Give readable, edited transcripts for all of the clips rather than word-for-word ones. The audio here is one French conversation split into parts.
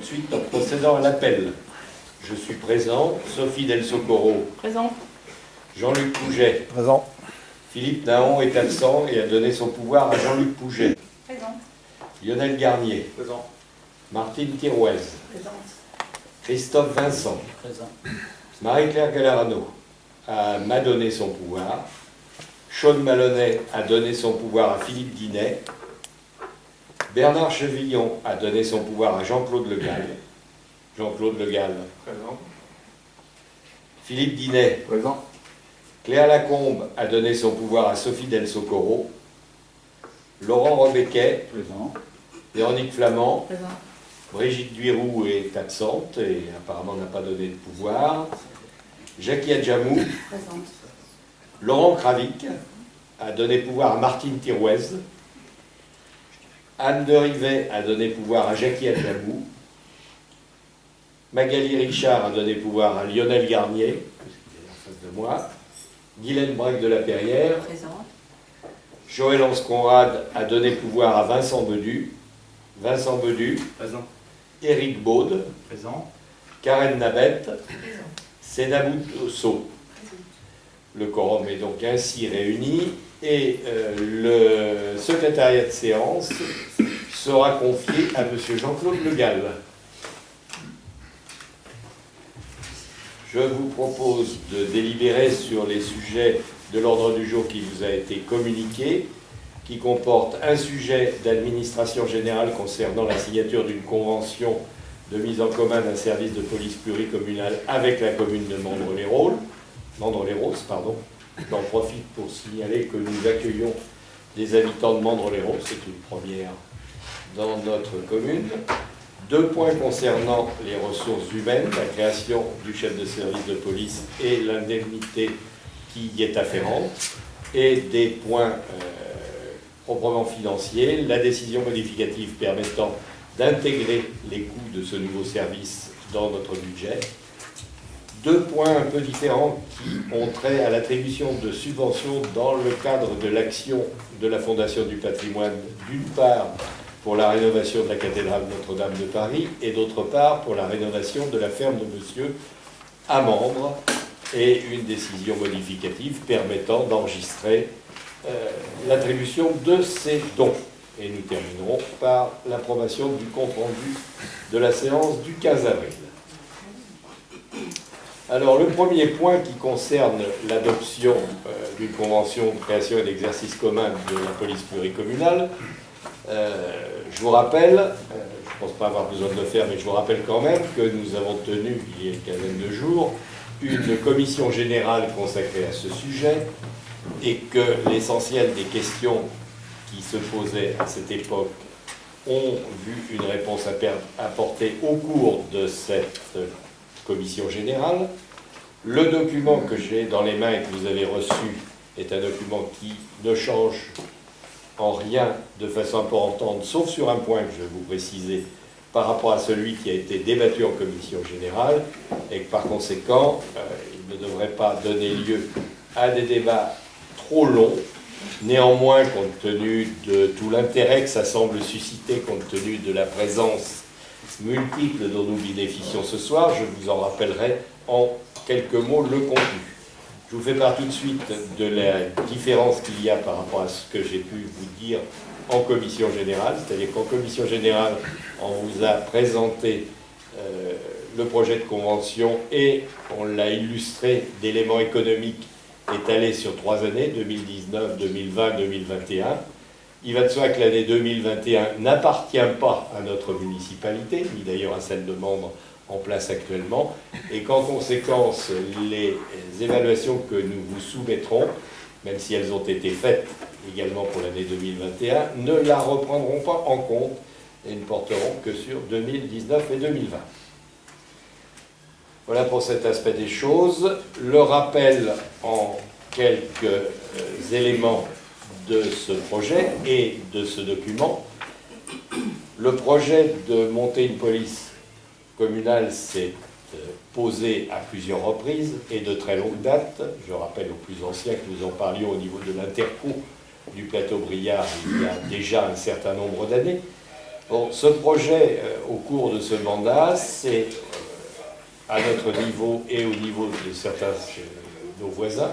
suite en procédant à l'appel. Je suis présent. Sophie Del Socorro. Présent. Jean-Luc Pouget. Présent. Philippe Naon est absent et a donné son pouvoir à Jean-Luc Pouget. Présent. Lionel Garnier. Présent. Martine Thirouez. Présente. Christophe Vincent. Présent. Marie-Claire Gallarano m'a donné son pouvoir. Sean Malonnet a donné son pouvoir à Philippe Dinet. Bernard Chevillon a donné son pouvoir à Jean-Claude Le Gall. Jean-Claude Le Gall. Présent. Philippe Dinet. Présent. Claire Lacombe a donné son pouvoir à Sophie Del Socorro. Laurent Rebequet. Présent. Véronique Flamand. Présent. Brigitte Duiroux est absente et apparemment n'a pas donné de pouvoir. Jackie Adjamou. Présente. Laurent Kravik a donné pouvoir à Martine Thirouez. Anne de Rivet a donné pouvoir à Jackie Adjamou. Magali Richard a donné pouvoir à Lionel Garnier, qui est en face de moi. Guylaine Braque de la Perrière. Présente. Joël Anse Conrad a donné pouvoir à Vincent Bedu. Vincent Bedu. Présent. Éric Baude. Présent. Karen Nabette. Présent. Sénabou Osso. Le quorum est donc ainsi réuni et le secrétariat de séance sera confié à M. Jean-Claude Le Gall. Je vous propose de délibérer sur les sujets de l'ordre du jour qui vous a été communiqué, qui comporte un sujet d'administration générale concernant la signature d'une convention de mise en commun d'un service de police pluricommunal avec la commune de Mandres-les-Roses. J'en profite pour signaler que nous accueillons des habitants de Mandres-les-Roses, c'est une première dans notre commune. 2 points concernant les ressources humaines, la création du chef de service de police et l'indemnité qui y est afférente, et des points proprement financiers, la décision modificative permettant d'intégrer les coûts de ce nouveau service dans notre budget. 2 points un peu différents qui ont trait à l'attribution de subventions dans le cadre de l'action de la Fondation du patrimoine, d'une part pour la rénovation de la cathédrale Notre-Dame de Paris et d'autre part pour la rénovation de la ferme de Monsieur à Mandres, et une décision modificative permettant d'enregistrer l'attribution de ces dons. Et nous terminerons par l'approbation du compte-rendu de la séance du 15 avril. Alors, le premier point qui concerne l'adoption d'une convention de création et d'exercice commun de la police pluricommunale, je vous rappelle, je ne pense pas avoir besoin de le faire, mais je vous rappelle quand même que nous avons tenu, il y a une quinzaine de jours, une commission générale consacrée à ce sujet, et que l'essentiel des questions qui se posaient à cette époque ont vu une réponse apportée au cours de cette commission générale. Le document que j'ai dans les mains et que vous avez reçu est un document qui ne change en rien de façon importante, sauf sur un point que je vais vous préciser par rapport à celui qui a été débattu en commission générale, et que par conséquent, il ne devrait pas donner lieu à des débats trop longs. Néanmoins, compte tenu de tout l'intérêt que ça semble susciter, compte tenu de la présence multiple dont nous bénéficions ce soir, je vous en rappellerai en quelques mots le contenu. Je vous fais part tout de suite de la différence qu'il y a par rapport à ce que j'ai pu vous dire en commission générale, c'est-à-dire qu'en commission générale, on vous a présenté le projet de convention et on l'a illustré d'éléments économiques étalés sur 3 années, 2019, 2020, 2021. Il va de soi que l'année 2021 n'appartient pas à notre municipalité, ni d'ailleurs à celle de Mandres en place actuellement, et qu'en conséquence, les évaluations que nous vous soumettrons, même si elles ont été faites également pour l'année 2021, ne la reprendront pas en compte et ne porteront que sur 2019 et 2020. Voilà pour cet aspect des choses. Le rappel en quelques éléments de ce projet et de ce document. Le projet de monter une police communale s'est posé à plusieurs reprises et de très longue date. Je rappelle aux plus anciens que nous en parlions au niveau de l'interco du plateau Briard il y a déjà un certain nombre d'années. Bon, ce projet, au cours de ce mandat, c'est à notre niveau et au niveau de certains de nos voisins.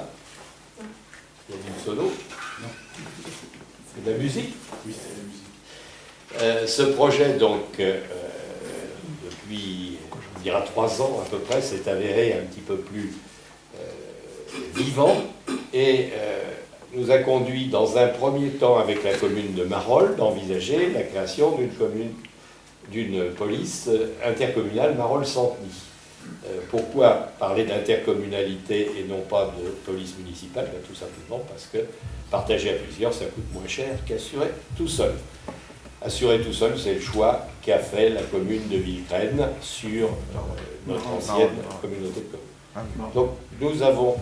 Il y a une sono. Non. C'est de la musique. Oui, c'est la musique. Ce projet, donc, depuis, on dira 3 ans à peu près, s'est avéré un petit peu plus vivant et nous a conduit dans un premier temps avec la commune de Marolles d'envisager la création d'une police intercommunale Marolles-Centeny. Pourquoi parler d'intercommunalité et non pas de police municipale? Tout simplement parce que partager à plusieurs, ça coûte moins cher qu'assurer tout seul. Assurer tout seul, c'est le choix qu'a fait la commune de Villecresnes sur notre ancienne communauté de communes. Donc nous avons,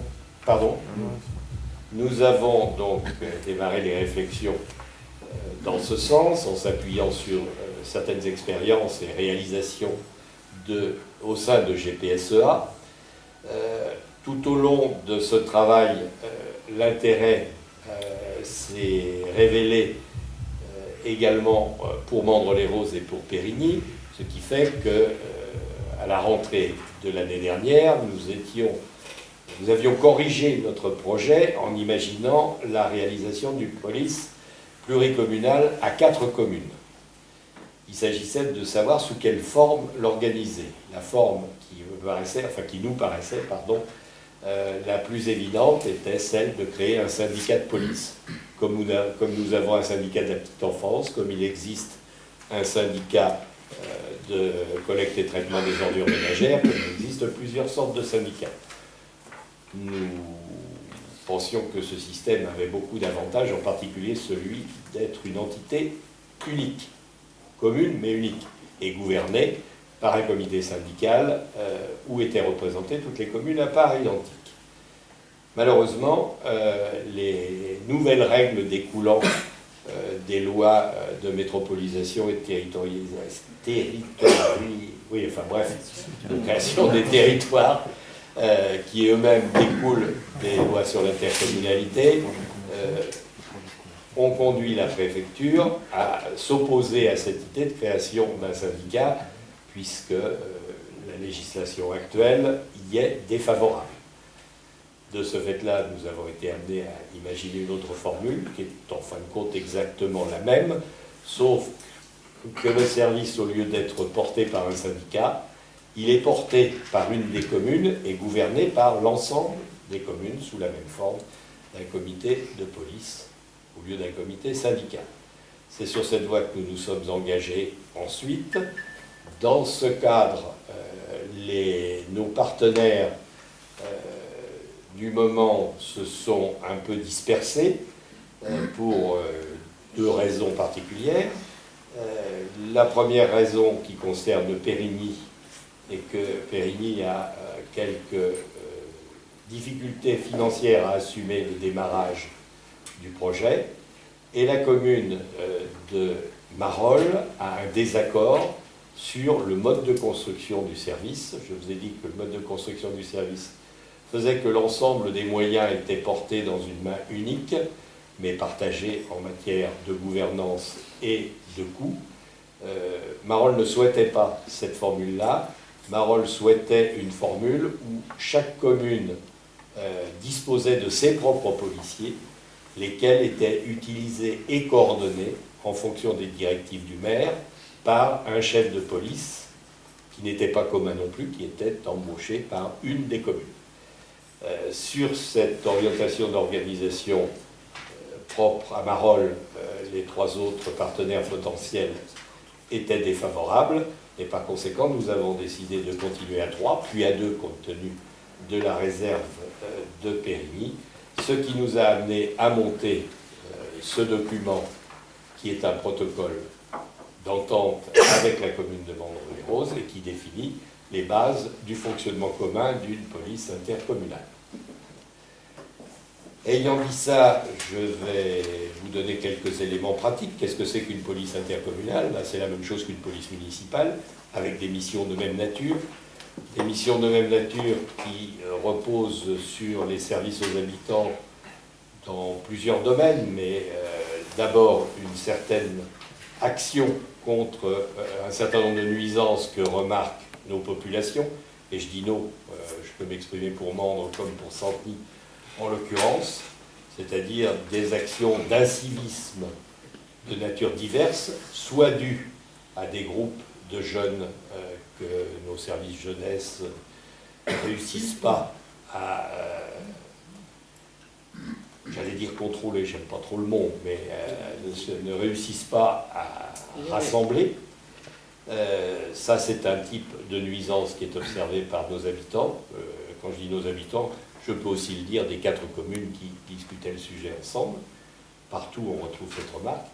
nous avons donc démarré les réflexions dans ce sens, en s'appuyant sur certaines expériences et réalisations au sein de GPSEA. Tout au long de ce travail, l'intérêt s'est révélé également pour Mandres-les-Roses et pour Périgny, ce qui fait que à la rentrée de l'année dernière, nous avions corrigé notre projet en imaginant la réalisation d'une police pluricommunale à 4 communes. Il s'agissait de savoir sous quelle forme l'organiser. La forme qui nous paraissait, la plus évidente était celle de créer un syndicat de police. Comme nous avons un syndicat de la petite enfance, comme il existe un syndicat de collecte et traitement des ordures ménagères, comme il existe plusieurs sortes de syndicats. Nous pensions que ce système avait beaucoup d'avantages, en particulier celui d'être une entité unique, commune mais unique, et gouvernée par un comité syndical où étaient représentées toutes les communes à part identique. Malheureusement, les nouvelles règles découlant des lois de métropolisation et de création des territoires, qui eux-mêmes découlent des lois sur l'intercommunalité, ont conduit la préfecture à s'opposer à cette idée de création d'un syndicat, puisque la législation actuelle y est défavorable. De ce fait-là, nous avons été amenés à imaginer une autre formule, qui est en fin de compte exactement la même, sauf que le service, au lieu d'être porté par un syndicat, il est porté par une des communes et gouverné par l'ensemble des communes sous la même forme d'un comité de police au lieu d'un comité syndical. C'est sur cette voie que nous nous sommes engagés ensuite. Dans ce cadre, nos partenaires du moment se sont un peu dispersés pour 2 raisons particulières. La première raison qui concerne Périgny est que Périgny a quelques difficultés financières à assumer le démarrage du projet, et la commune de Marolles a un désaccord sur le mode de construction du service. Je vous ai dit que le mode de construction du service faisait que l'ensemble des moyens étaient portés dans une main unique, mais partagés en matière de gouvernance et de coûts. Marolles ne souhaitait pas cette formule-là. Marolles souhaitait une formule où chaque commune disposait de ses propres policiers, lesquels étaient utilisés et coordonnés en fonction des directives du maire par un chef de police qui n'était pas commun non plus, qui était embauché par une des communes. Sur cette orientation d'organisation propre à Marolles, les 3 autres partenaires potentiels étaient défavorables, et par conséquent, nous avons décidé de continuer à 3, puis à 2, compte tenu de la réserve de Périgny, ce qui nous a amené à monter ce document qui est un protocole d'entente avec la commune de Mandres-les-Roses et qui définit les bases du fonctionnement commun d'une police intercommunale. Ayant dit ça, je vais vous donner quelques éléments pratiques. Qu'est-ce que c'est qu'une police intercommunale? C'est la même chose qu'une police municipale, avec des missions de même nature. Des missions de même nature qui reposent sur les services aux habitants dans plusieurs domaines, mais d'abord une certaine action contre un certain nombre de nuisances que remarquent nos populations, et je dis nos, je peux m'exprimer pour Mandres comme pour Santeny en l'occurrence, c'est-à-dire des actions d'incivisme de nature diverse, soit dues à des groupes de jeunes que nos services jeunesse ne réussissent pas à, j'allais dire contrôler, j'aime pas trop le mot, mais ne réussissent pas à rassembler. Ça, c'est un type de nuisance qui est observé par nos habitants. Quand je dis nos habitants, je peux aussi le dire des 4 communes qui discutaient le sujet ensemble. Partout, on retrouve cette remarque.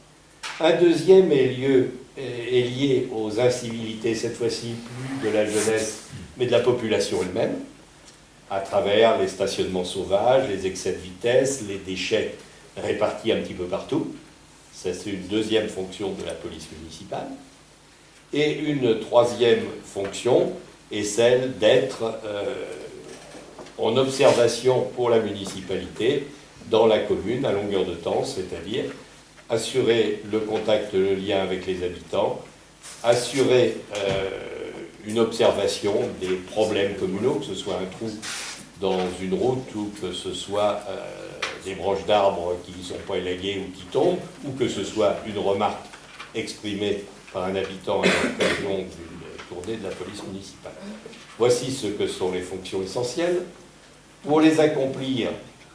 Un deuxième est lié aux incivilités, cette fois-ci plus de la jeunesse, mais de la population elle-même, à travers les stationnements sauvages, les excès de vitesse, les déchets répartis un petit peu partout. Ça, c'est une deuxième fonction de la police municipale. Et une troisième fonction est celle d'être en observation pour la municipalité dans la commune à longueur de temps, c'est-à-dire assurer le contact, le lien avec les habitants, assurer une observation des problèmes communaux, que ce soit un trou dans une route ou que ce soit des branches d'arbres qui ne sont pas élaguées ou qui tombent, ou que ce soit une remarque exprimée par un habitant à l'occasion d'une tournée de la police municipale. Voici ce que sont les fonctions essentielles. Pour les accomplir,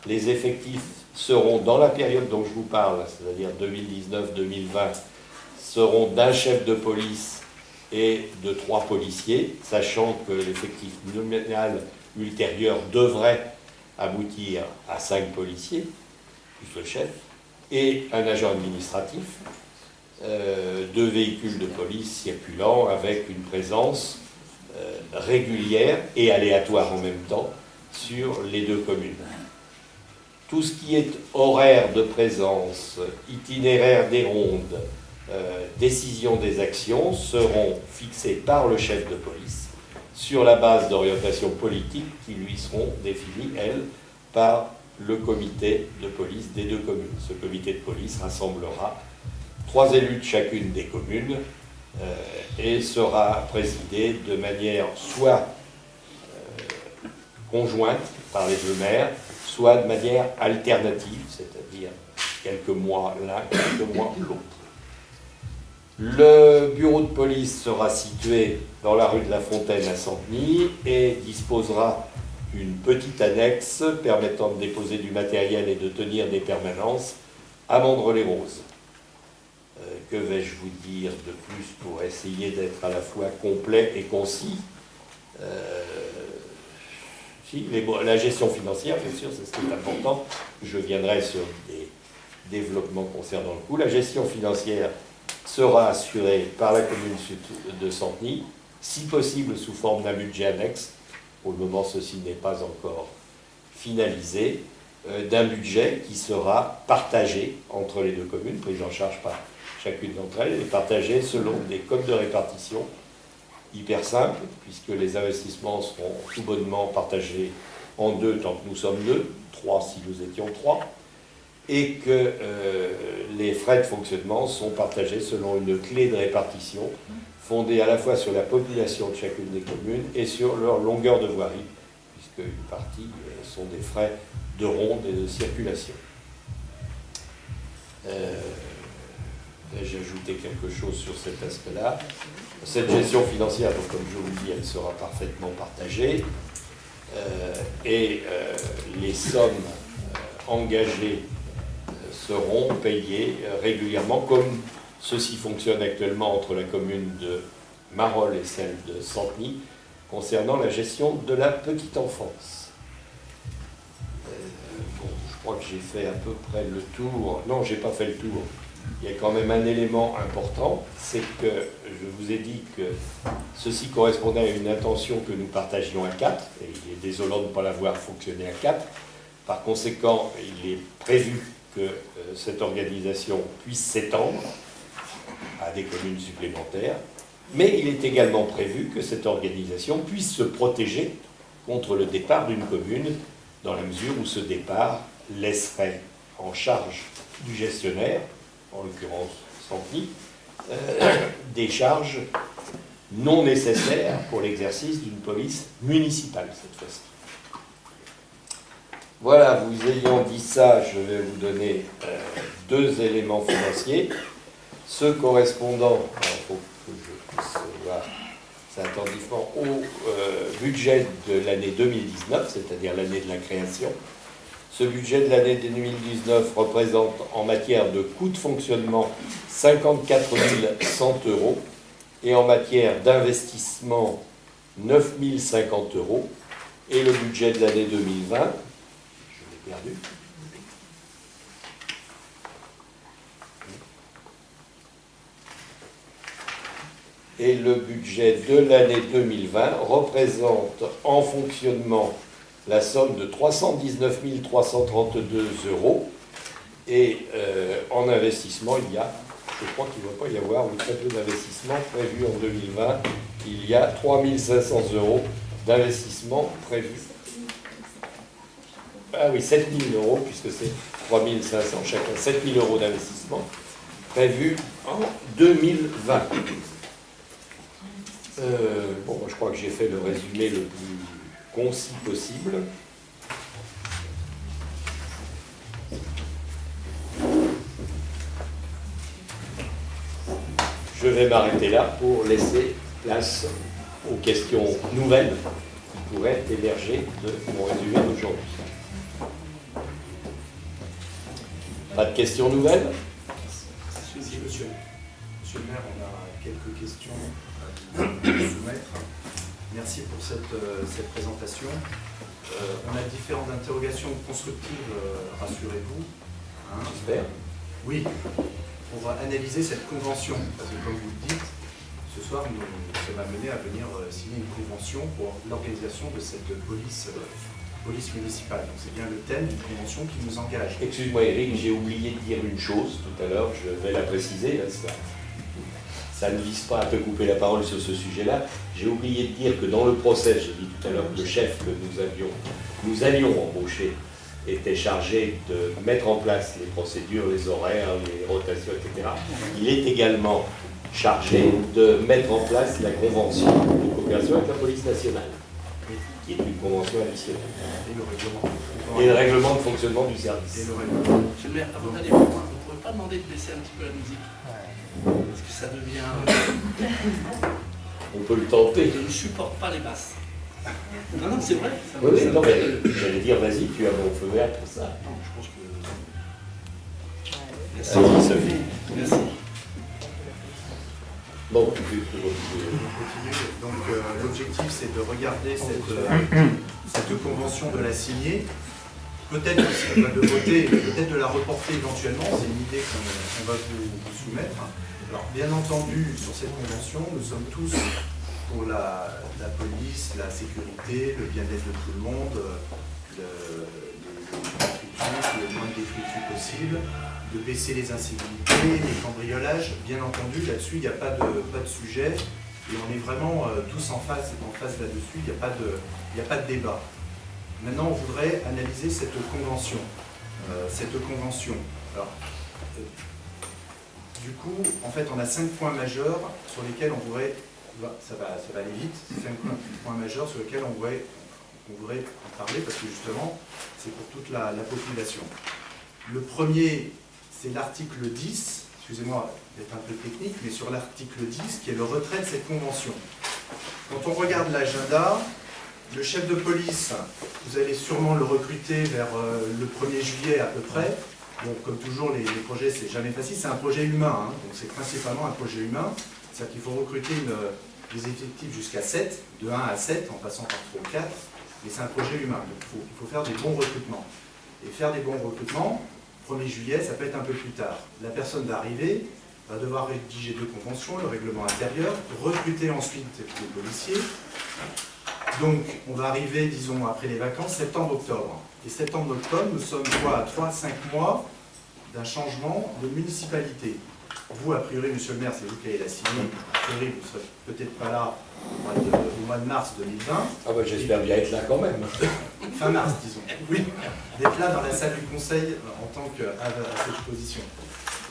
les effectifs seront, dans la période dont je vous parle, c'est-à-dire 2019-2020, seront d'un chef de police et de 3 policiers, sachant que l'effectif nominal ultérieur devrait aboutir à 5 policiers, plus le chef, et un agent administratif, 2 véhicules de police circulant avec une présence régulière et aléatoire en même temps sur les 2 communes. Tout ce qui est horaire de présence, itinéraire des rondes, décision des actions seront fixés par le chef de police sur la base d'orientations politiques qui lui seront définies, elles, par le comité de police des 2 communes. Ce comité de police rassemblera 3 élus de chacune des communes et sera présidé de manière soit conjointe par les 2 maires, soit de manière alternative, c'est-à-dire quelques mois l'un, quelques mois l'autre. Le bureau de police sera situé dans la rue de la Fontaine à Santeny et disposera d'une petite annexe permettant de déposer du matériel et de tenir des permanences à Mandres-les-Roses. Que vais-je vous dire de plus pour essayer d'être à la fois complet et concis? La gestion financière, bien sûr, c'est ce qui est important. Je viendrai sur des développements concernant le coût. La gestion financière sera assurée par la commune de Santeny, si possible sous forme d'un budget annexe. Pour le moment, ceci n'est pas encore finalisé, d'un budget qui sera partagé entre les 2 communes, pris en charge par chacune d'entre elles, et partagé selon des codes de répartition hyper simples, puisque les investissements seront tout bonnement partagés en 2 tant que nous sommes 2, 3 si nous étions 3, et que les frais de fonctionnement sont partagés selon une clé de répartition fondée à la fois sur la population de chacune des communes et sur leur longueur de voirie, puisque une partie sont des frais de ronde et de circulation. J'ai ajouté quelque chose sur cet aspect-là. Cette gestion financière, donc, comme je vous le dis, elle sera parfaitement partagée et les sommes engagées seront payées régulièrement, comme ceci fonctionne actuellement entre la commune de Marolles et celle de Santeny, concernant la gestion de la petite enfance. Bon, je crois que j'ai fait à peu près le tour. Non, je n'ai pas fait le tour. Il y a quand même un élément important, c'est que je vous ai dit que ceci correspondait à une intention que nous partagions à 4, et il est désolant de ne pas l'avoir fonctionné à 4. Par conséquent, il est prévu que cette organisation puisse s'étendre à des communes supplémentaires, mais il est également prévu que cette organisation puisse se protéger contre le départ d'une commune, dans la mesure où ce départ laisserait en charge du gestionnaire, en l'occurrence Santeny, des charges non nécessaires pour l'exercice d'une police municipale cette fois-ci. Voilà, vous ayant dit ça, je vais vous donner deux éléments financiers. Ceux correspondant, il faut que je puisse voir ça attentivement, au budget de l'année 2019, c'est-à-dire l'année de la création. Ce budget de l'année 2019 représente en matière de coûts de fonctionnement 54 100 € et en matière d'investissement 9 050 €. Et le budget de l'année 2020, je l'ai perdu. Et le budget de l'année 2020 représente en fonctionnement la somme de 319 332 €. Et en investissement, il y a, je crois qu'il ne va pas y avoir, ou très peu d'investissement prévu en 2020. Il y a 3 500 € d'investissement prévu. Ah oui, 7 000 €, puisque c'est 3 500 chacun, 7 000 € d'investissement prévu en 2020. Bon, je crois que j'ai fait le résumé le plus concis possible. Je vais m'arrêter là pour laisser place aux questions nouvelles qui pourraient émerger de mon résumé d'aujourd'hui. Pas de questions nouvelles? Si, monsieur le maire, on a quelques questions à vous soumettre. Merci pour cette présentation. On a différentes interrogations constructives, rassurez-vous. Hein. J'espère. Oui, pour analyser cette convention, parce que comme vous le dites, ce soir, ça va mener à venir signer une convention pour l'organisation de cette police municipale. Donc c'est bien le thème d'une convention qui nous engage. Excuse-moi Eric, j'ai oublié de dire une chose tout à l'heure, je vais la préciser. Ça ne vise pas à te couper la parole sur ce sujet-là. J'ai oublié de dire que dans le procès, j'ai dit tout à l'heure que le chef que nous allions embaucher était chargé de mettre en place les procédures, les horaires, les rotations, etc. Il est également chargé de mettre en place la convention de coopération avec la police nationale, qui est une convention additionnelle. Et le règlement de fonctionnement du service. Et le règlement. Monsieur le maire, avant d'aller plus loin, vous ne pourrez pas demander de baisser un petit peu la musique? Parce que ça devient... On peut le tenter. Je ne supporte pas les basses. Non, non, c'est vrai. Oui, non, mais j'allais dire, vas-y, tu as mon feu vert pour ça. Non, je pense que... Merci. Vas-y, Sophie. Merci. Bon, On continue. Donc l'objectif, c'est de regarder cette convention, de la signer. Peut-être de voter, peut-être de la reporter éventuellement, c'est une idée qu'on va vous soumettre. Alors, bien entendu, sur cette convention, nous sommes tous pour la police, la sécurité, le bien-être de tout le monde, le moins de détritus possible, de baisser les incivilités, les cambriolages. Bien entendu, là-dessus, il n'y a pas de sujet, et on est vraiment tous en face là-dessus, il n'y a pas de débat. Maintenant, on voudrait analyser cette convention. Alors, du coup, en fait, on a 5 points majeurs sur lesquels on voudrait, ça va aller vite, 5 points majeurs sur lesquels on voudrait en parler, parce que justement, c'est pour toute la population. Le premier, c'est l'article 10, excusez-moi d'être un peu technique, mais sur l'article 10, qui est le retrait de cette convention. Quand on regarde l'agenda, le chef de police, vous allez sûrement le recruter vers le 1er juillet à peu près. Donc, comme toujours, les projets, c'est jamais facile. C'est un projet humain, hein, donc c'est principalement un projet humain. C'est-à-dire qu'il faut recruter des effectifs jusqu'à 7, de 1 à 7, en passant par 3 ou 4. Mais c'est un projet humain, donc il faut faire des bons recrutements. Et faire des bons recrutements, 1er juillet, ça peut être un peu plus tard. La personne d'arrivée va devoir rédiger 2 conventions, le règlement intérieur, recruter ensuite les policiers. Donc, on va arriver, disons, après les vacances, septembre-octobre. Et septembre-octobre, nous sommes à 3-5 mois d'un changement de municipalité. Vous, a priori, monsieur le maire, c'est vous qui allez la signer. A priori, vous ne serez peut-être pas là au mois de mars 2020. Ah bah j'espère bien être là quand même. Fin mars, disons. Oui, d'être là dans la salle du conseil en tant qu'à cette position.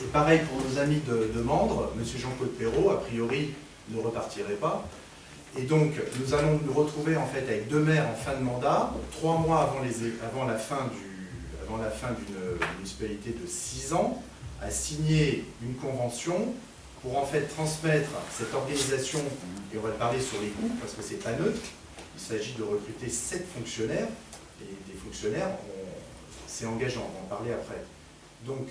Et pareil pour nos amis de Mandres, M. Jean-Claude Perrault, a priori, ne repartirait pas. Et donc, nous allons nous retrouver en fait avec 2 maires en fin de mandat, 3 mois avant la fin d'une municipalité de 6 ans, à signer une convention pour en fait transmettre cette organisation, et on va parler sur les coûts parce que c'est pas neutre. Il s'agit de recruter 7 fonctionnaires, et des fonctionnaires, c'est engageant, on va en parler après. Donc,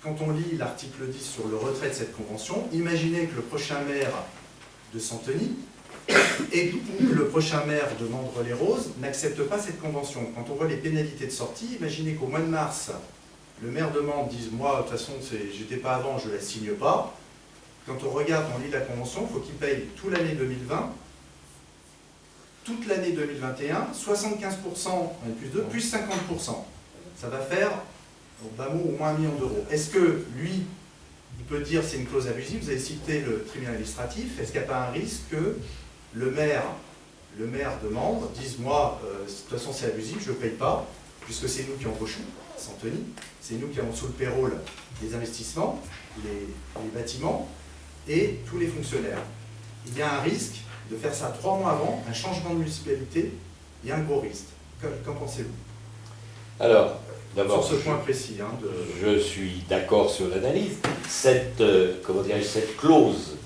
quand on lit l'article 10 sur le retrait de cette convention, imaginez que le prochain maire de Santeny et le prochain maire de Mandres-les-Roses n'accepte pas cette convention. Quand on voit les pénalités de sortie, imaginez qu'au mois de mars, le maire de Mandres dise « Moi, de toute façon, j'étais pas avant, je la signe pas ». Quand on regarde, on lit la convention, il faut qu'il paye toute l'année 2020, toute l'année 2021, 75%, plus 50%. Ça va faire, au bas mot, au moins 1 million d'euros. Est-ce que lui, il peut dire c'est une clause abusive? Vous avez cité le tribunal administratif. Est-ce qu'il n'y a pas un risque que le maire de Mandres dise moi, de toute façon c'est abusif, je ne paye pas, puisque c'est nous qui embauchons, Santeny, c'est nous qui avons sous le payroll les investissements, les bâtiments et tous les fonctionnaires. Il y a un risque de faire ça 3 mois avant, un changement de municipalité, il y a un gros risque. Qu'en pensez-vous? Alors, d'abord, sur ce point précis. Je suis d'accord sur l'analyse. Cette clause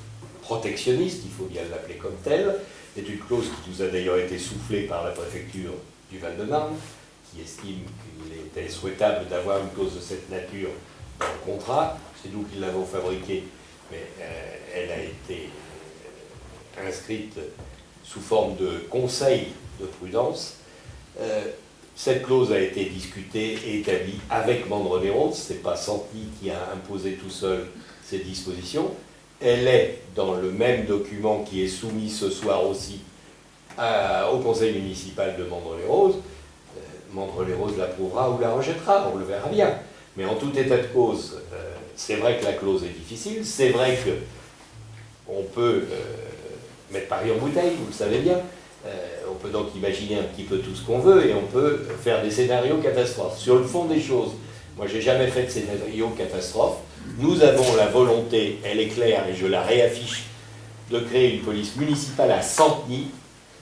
protectionniste, il faut bien l'appeler comme telle, est une clause qui nous a d'ailleurs été soufflée par la préfecture du Val-de-Marne, qui estime qu'il était souhaitable d'avoir une clause de cette nature dans le contrat. C'est nous qui l'avons fabriquée, mais elle a été inscrite sous forme de conseil de prudence. Cette clause a été discutée et établie avec Mandres-les-Roses. Ce n'est pas Santeny qui a imposé tout seul ces dispositions. Elle est dans le même document qui est soumis ce soir aussi au conseil municipal de Mandres-les-Roses. Mandres-les-Roses l'approuvera ou la rejettera, on le verra bien. Mais en tout état de cause, c'est vrai que la clause est difficile, c'est vrai qu'on peut mettre Paris en bouteille, vous le savez bien. On peut donc imaginer un petit peu tout ce qu'on veut et on peut faire des scénarios catastrophes. Sur le fond des choses, moi j'ai jamais fait de scénario catastrophe. Nous avons la volonté, elle est claire et je la réaffiche, de créer une police municipale à Santeny.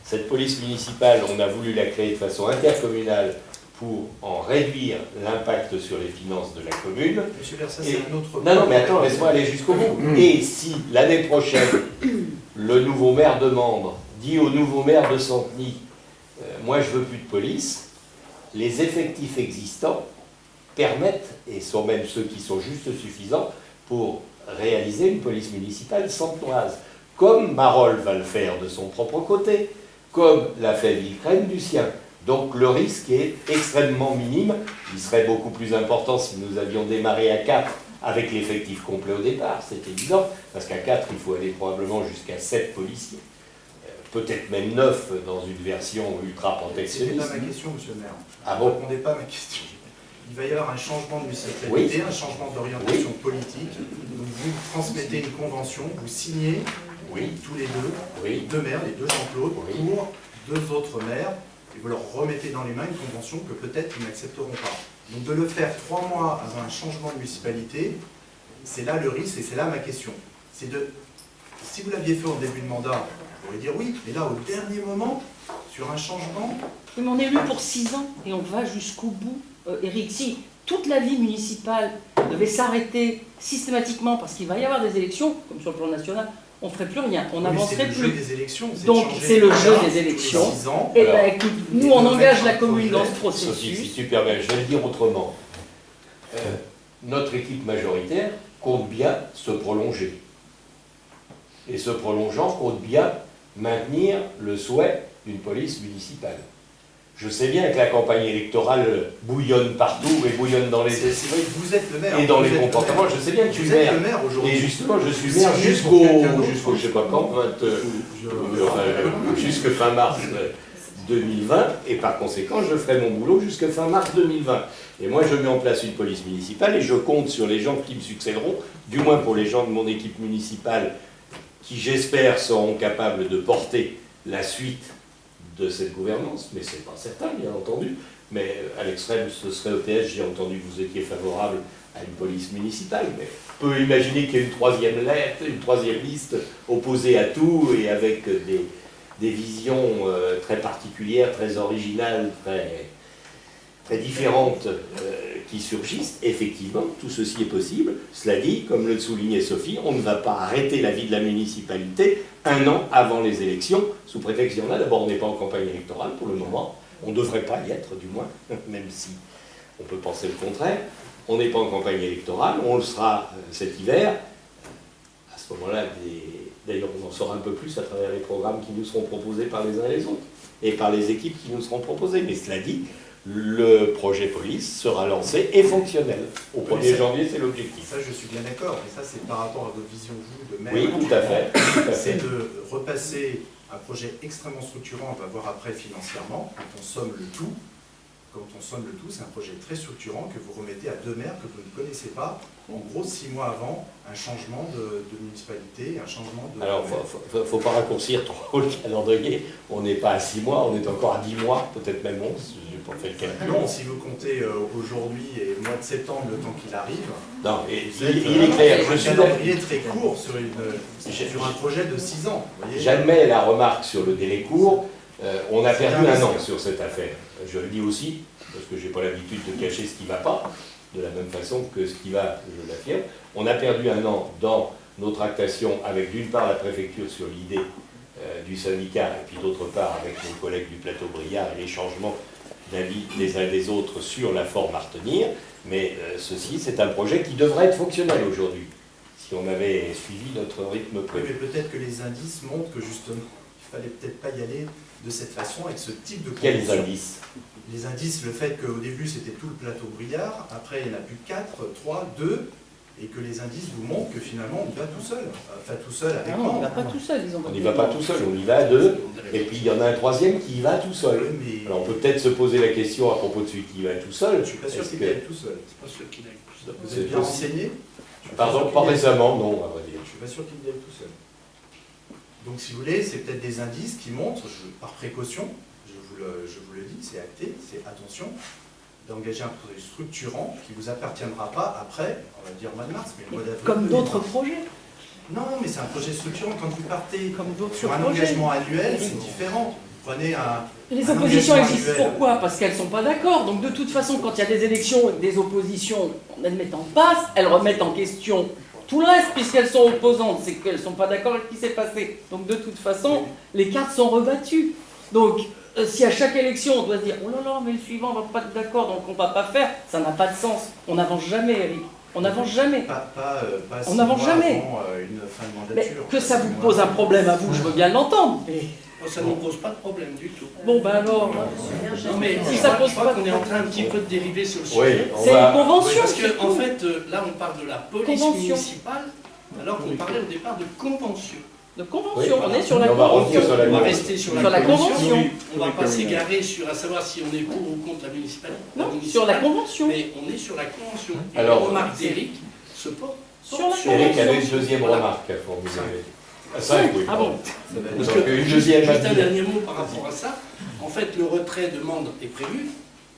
Cette police municipale, on a voulu la créer de façon intercommunale pour en réduire l'impact sur les finances de la commune. Monsieur Versa, c'est un autre... Non, mais attends, laisse-moi aller jusqu'au bout. Et si l'année prochaine, le nouveau maire de Mandres dit au nouveau maire de Santeny, moi je veux plus de police, les effectifs existants permettent, et sont même ceux qui sont juste suffisants, pour réaliser une police municipale santenoise, comme Marolles va le faire de son propre côté, comme l'a fait Villecresnes du sien. Donc le risque est extrêmement minime. Il serait beaucoup plus important si nous avions démarré à 4 avec l'effectif complet au départ, c'est évident, parce qu'à 4, il faut aller probablement jusqu'à 7 policiers. Peut-être même 9 dans une version ultra-protectionniste. C'était pas ma question, monsieur le maire. Ah Vous ne bon? répondez pas à ma question. Il va y avoir un changement de municipalité, Oui. un changement d'orientation politique. Donc vous transmettez une convention, vous signez tous les deux, 2 maires, les 2 Jean-Claude, pour 2 autres maires, et vous leur remettez dans les mains une convention que peut-être ils n'accepteront pas. Donc de le faire 3 mois avant un changement de municipalité, c'est là le risque et c'est là ma question. C'est de, si vous l'aviez fait en début de mandat, vous pourriez dire oui, mais là au dernier moment, sur un changement... Oui, mais on est élu pour 6 ans et on va jusqu'au bout. Éric, si toute la vie municipale devait s'arrêter systématiquement parce qu'il va y avoir des élections, comme sur le plan national, on ne ferait plus rien, on n'avancerait plus. C'est le jeu des élections. Donc c'est le jeu des élections. Et bien écoute, nous on engage la commune dans ce processus. Sophie, si tu permets, je vais le dire autrement. Notre équipe majoritaire compte bien se prolonger. Et se prolongeant, compte bien maintenir le souhait d'une police municipale. Je sais bien que la campagne électorale bouillonne partout et bouillonne dans les esprits. Vous êtes le maire. Et dans les comportements. Je sais bien que tu es maire. Et justement, je suis maire jusqu'au je sais pas quand, jusque fin mars 2020. Et par conséquent, je ferai mon boulot jusque fin mars 2020. Et moi, je mets en place une police municipale et je compte sur les gens qui me succéderont, du moins pour les gens de mon équipe municipale qui, j'espère, seront capables de porter la suite de cette gouvernance, mais ce n'est pas certain, bien entendu, Mais à l'extrême, ce serait ETS. J'ai entendu que vous étiez favorable à une police municipale, mais on peut imaginer qu'il y ait une troisième liste opposée à tout et avec des visions très particulières, très originales, très différentes qui surgissent. Effectivement, tout ceci est possible. Cela dit, comme le soulignait Sophie, on ne va pas arrêter la vie de la municipalité un an avant les élections, sous prétexte qu'il y en a. D'abord, on n'est pas en campagne électorale pour le moment. On ne devrait pas y être, du moins, même si on peut penser le contraire. On n'est pas en campagne électorale, on le sera cet hiver. À ce moment-là, d'ailleurs, on en saura un peu plus à travers les programmes qui nous seront proposés par les uns et les autres, et par les équipes qui nous seront proposées. Mais cela dit, le projet police sera lancé et fonctionnel. Au 1er janvier, c'est l'objectif. Ça, je suis bien d'accord, mais ça, c'est par rapport à votre vision, vous, de maire. Oui, tout à fait. C'est de repasser un projet extrêmement structurant, on va voir après financièrement, quand on somme le tout. Quand on somme le tout, c'est un projet très structurant que vous remettez à 2 maires que vous ne connaissez pas, en gros 6 mois avant un changement de municipalité, un changement de... Alors, il ne faut pas raccourcir trop le calendrier. On n'est pas à 6 mois, on est encore à 10 mois, peut-être même 11, je n'ai pas fait le calcul. Non, si vous comptez aujourd'hui et le mois de septembre, le temps qu'il arrive, Non, vous il est clair. un calendrier très court sur un projet de 6 ans. J'admets la remarque sur le délai court. On a perdu un an sur cette affaire. Je le dis aussi, parce que je n'ai pas l'habitude de cacher ce qui ne va pas, de la même façon que ce qui va, je l'affirme. On a perdu un an dans nos tractations avec d'une part la préfecture sur l'idée du syndicat, et puis d'autre part avec nos collègues du plateau Briard et les changements d'avis des uns et des autres sur la forme à retenir. Mais ceci, c'est un projet qui devrait être fonctionnel aujourd'hui, si on avait suivi notre rythme Oui, prévu. mais peut-être que les indices montrent que justement, il ne fallait peut-être pas y aller de cette façon, avec ce type de Quels conditions. indices? Les indices, le fait qu'au début c'était tout le plateau Briard, après il n'y en a plus que 4, 3, 2, et que les indices vous montrent que finalement on y va tout seul. Enfin tout seul avec Non, on ne moi. va pas tout seul, disons. On n'y va pas tout seul, on y va à 2, et puis il y en a un troisième qui y va tout seul. Oui, mais Alors on peut peut-être se poser la question à propos de celui qui y va tout seul. je ne suis pas sûr Est-ce qu'il que- y aille tout seul. C'est pas sûr qu'il aille plus de- Vous C'est êtes bien possible. renseigné? Je suis Pardon, sûr pas qu'il y aille- récemment, non, à vrai dire. Je suis pas sûr qu'il y aille tout seul. Donc si vous voulez, c'est peut-être des indices qui montrent, par précaution, je vous le dis, c'est acté, c'est attention, d'engager un projet structurant qui ne vous appartiendra pas après, on va dire au mois de mars, mais le mois d'avril. Comme 2020. d'autres projets. Non, mais c'est un projet structurant. Quand vous partez Comme d'autres sur un projets. engagement annuel, c'est différent. Vous prenez un... Les un oppositions engagement existent annuel. pourquoi? Parce qu'elles ne sont pas d'accord. Donc de toute façon, quand il y a des élections, des oppositions, elles mettent en passe, elles remettent en question tout le reste, puisqu'elles sont opposantes, c'est qu'elles ne sont pas d'accord avec ce qui s'est passé. Donc de toute façon, les cartes sont rebattues. Donc si à chaque élection on doit se dire « Oh là là, mais le suivant ne va pas être d'accord, donc on ne va pas faire », ça n'a pas de sens. On n'avance jamais, Eric. On n'avance jamais. Pas On 6 n'avance mois jamais. avant une fin de Mais mandature. que ça Pas 6 vous mois pose un avant. problème à vous, je veux bien l'entendre. Mais Moi, ça ne nous pose pas de problème du tout. bon, ben alors, Non, mais si je ça crois- pose je crois pas qu'on de est en train un problème. petit peu de dériver sur le Oui, sujet. on c'est va... une convention. Parce c'est qu'en tout. fait, là, on parle de la police Convention. municipale, alors qu'on parlait au départ de convention. De convention, Oui, on est sur la mais on va revenir convention. sur la On va convention. rester sur Sur la convention. On ne va pas s'égarer sur à savoir si on est pour ou contre la municipalité. Non, sur la convention. Mais on est sur la convention. Et Alors, la remarque d'Éric se porte Sur la sur Eric convention. avait une deuxième remarque à formuler. Ah, ça, oui. Ah bon. Parce Donc, que, une juste deuxième un avis. dernier mot par rapport à ça. En fait, le retrait de Mende est prévu,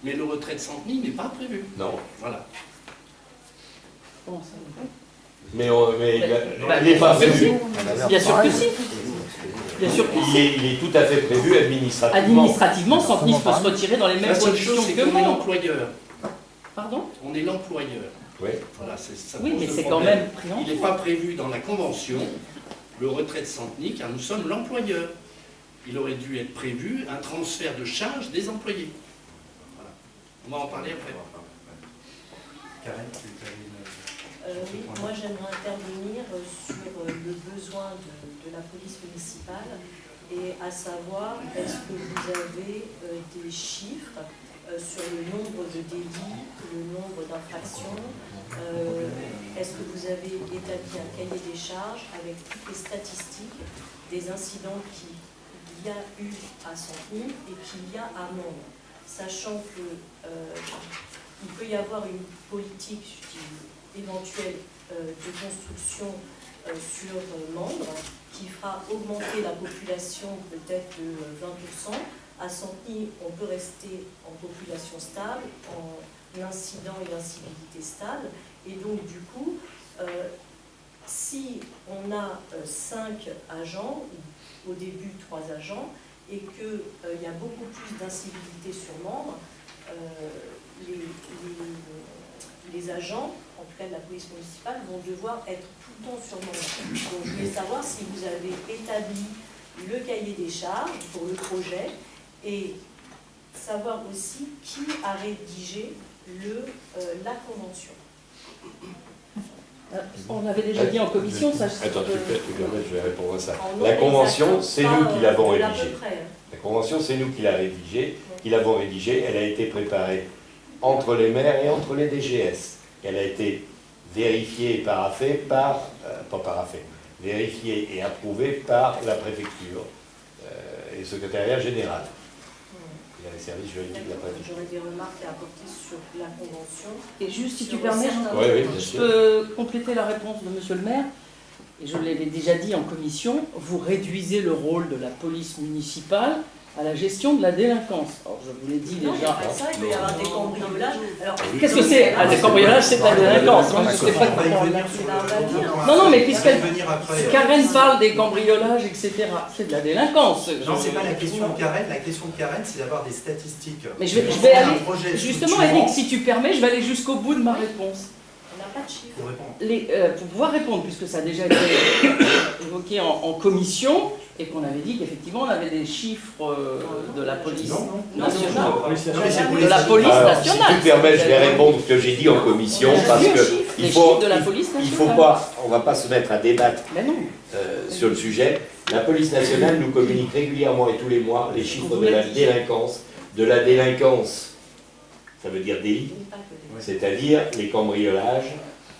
mais le retrait de Santeny n'est pas prévu. Non. Voilà. Comment ça Mais Bah, il n'est pas bien prévu. sûr. Bien sûr que si. Bien sûr que si. Il est tout à fait prévu administrativement. Administrativement, Santeny peut se retirer dans les mêmes La seule conditions chose, c'est que qu'on est moi. l'employeur. Pardon? On est l'employeur. Oui. Voilà, ça Oui, pose mais le c'est quand problème. même pris en Il n'est compte. pas prévu dans la convention, le retrait de Santeny, car nous sommes l'employeur. Il aurait dû être prévu un transfert de charge des employés. Voilà. On va en parler après. Karen, tu avais une- Oui, moi j'aimerais intervenir sur le besoin de la police municipale et à savoir, est-ce que vous avez des chiffres sur le nombre de délits, le nombre d'infractions, est-ce que vous avez établi un cahier des charges avec toutes les statistiques des incidents qu'il y a eu à Santeny et qu'il y a à Mende, sachant que il peut y avoir une politique éventuelle de construction sur Mende qui fera augmenter la population peut-être de 20%, À Santeny, on peut rester en population stable, en incident et incivilité stable. Et donc, du coup, si on a 5 agents, au début 3 agents, et qu'il y a beaucoup plus d'incivilité sur membre, les agents, en tout cas de la police municipale, vont devoir être tout le temps sur membre. Donc je voulais savoir si vous avez établi le cahier des charges pour le projet et savoir aussi qui a rédigé la convention. On l'avait déjà dit en commission, ça. Attends, tu permets, je vais répondre à ça. En La convention, exact, c'est pas, nous qui l'avons de l'à rédigée. peu près, hein. La convention, c'est nous qui l'avons rédigée. Elle a été préparée entre les maires et entre les DGS. Elle a été vérifiée et paraphée vérifiée et approuvée par la préfecture et le secrétariat général. Il y a les services juridiques de la préfecture. J'aurais des remarques à apporter sur la convention. Et juste, si tu Sur permets, certains- Oui, bien je sûr. peux compléter la réponse de Monsieur le maire. Et je l'avais déjà dit en commission, vous réduisez le rôle de la police municipale à la gestion de la délinquance. Alors je vous l'ai dit Non, il n'y a déjà. pas ça, il peut y avoir des cambriolages. Alors, Qu'est-ce que c'est? Ah, des cambriolages, c'est de la délinquance. Moi, je sais pas On va y comment- venir sur le- Non, non, mais on va y puisqu'elle- venir après. Karen parle des cambriolages, etc. C'est de la délinquance. Non, c'est pas la question de Karen. La question de Karen, c'est d'avoir des statistiques. Mais je vais On a un aller. projet Justement, structurant Eric, si tu permets, je vais aller jusqu'au bout de ma réponse. on n'a pas de chiffres. pour répondre. Pour pouvoir répondre, puisque ça a déjà été évoqué en commission, et qu'on avait dit qu'effectivement on avait des chiffres de la police Non, nationale. Non, mais c'est De la police Alors, nationale. si tu permets, je vais répondre ce que j'ai dit en commission, parce que les il faut, chiffres de la police il nationale. faut pas, on va pas se mettre à débattre Mais non. sur le sujet. La police nationale nous communique régulièrement et tous les mois les chiffres de la délinquance. De la délinquance, ça veut dire délit, Il n'est pas que des- c'est-à-dire les cambriolages,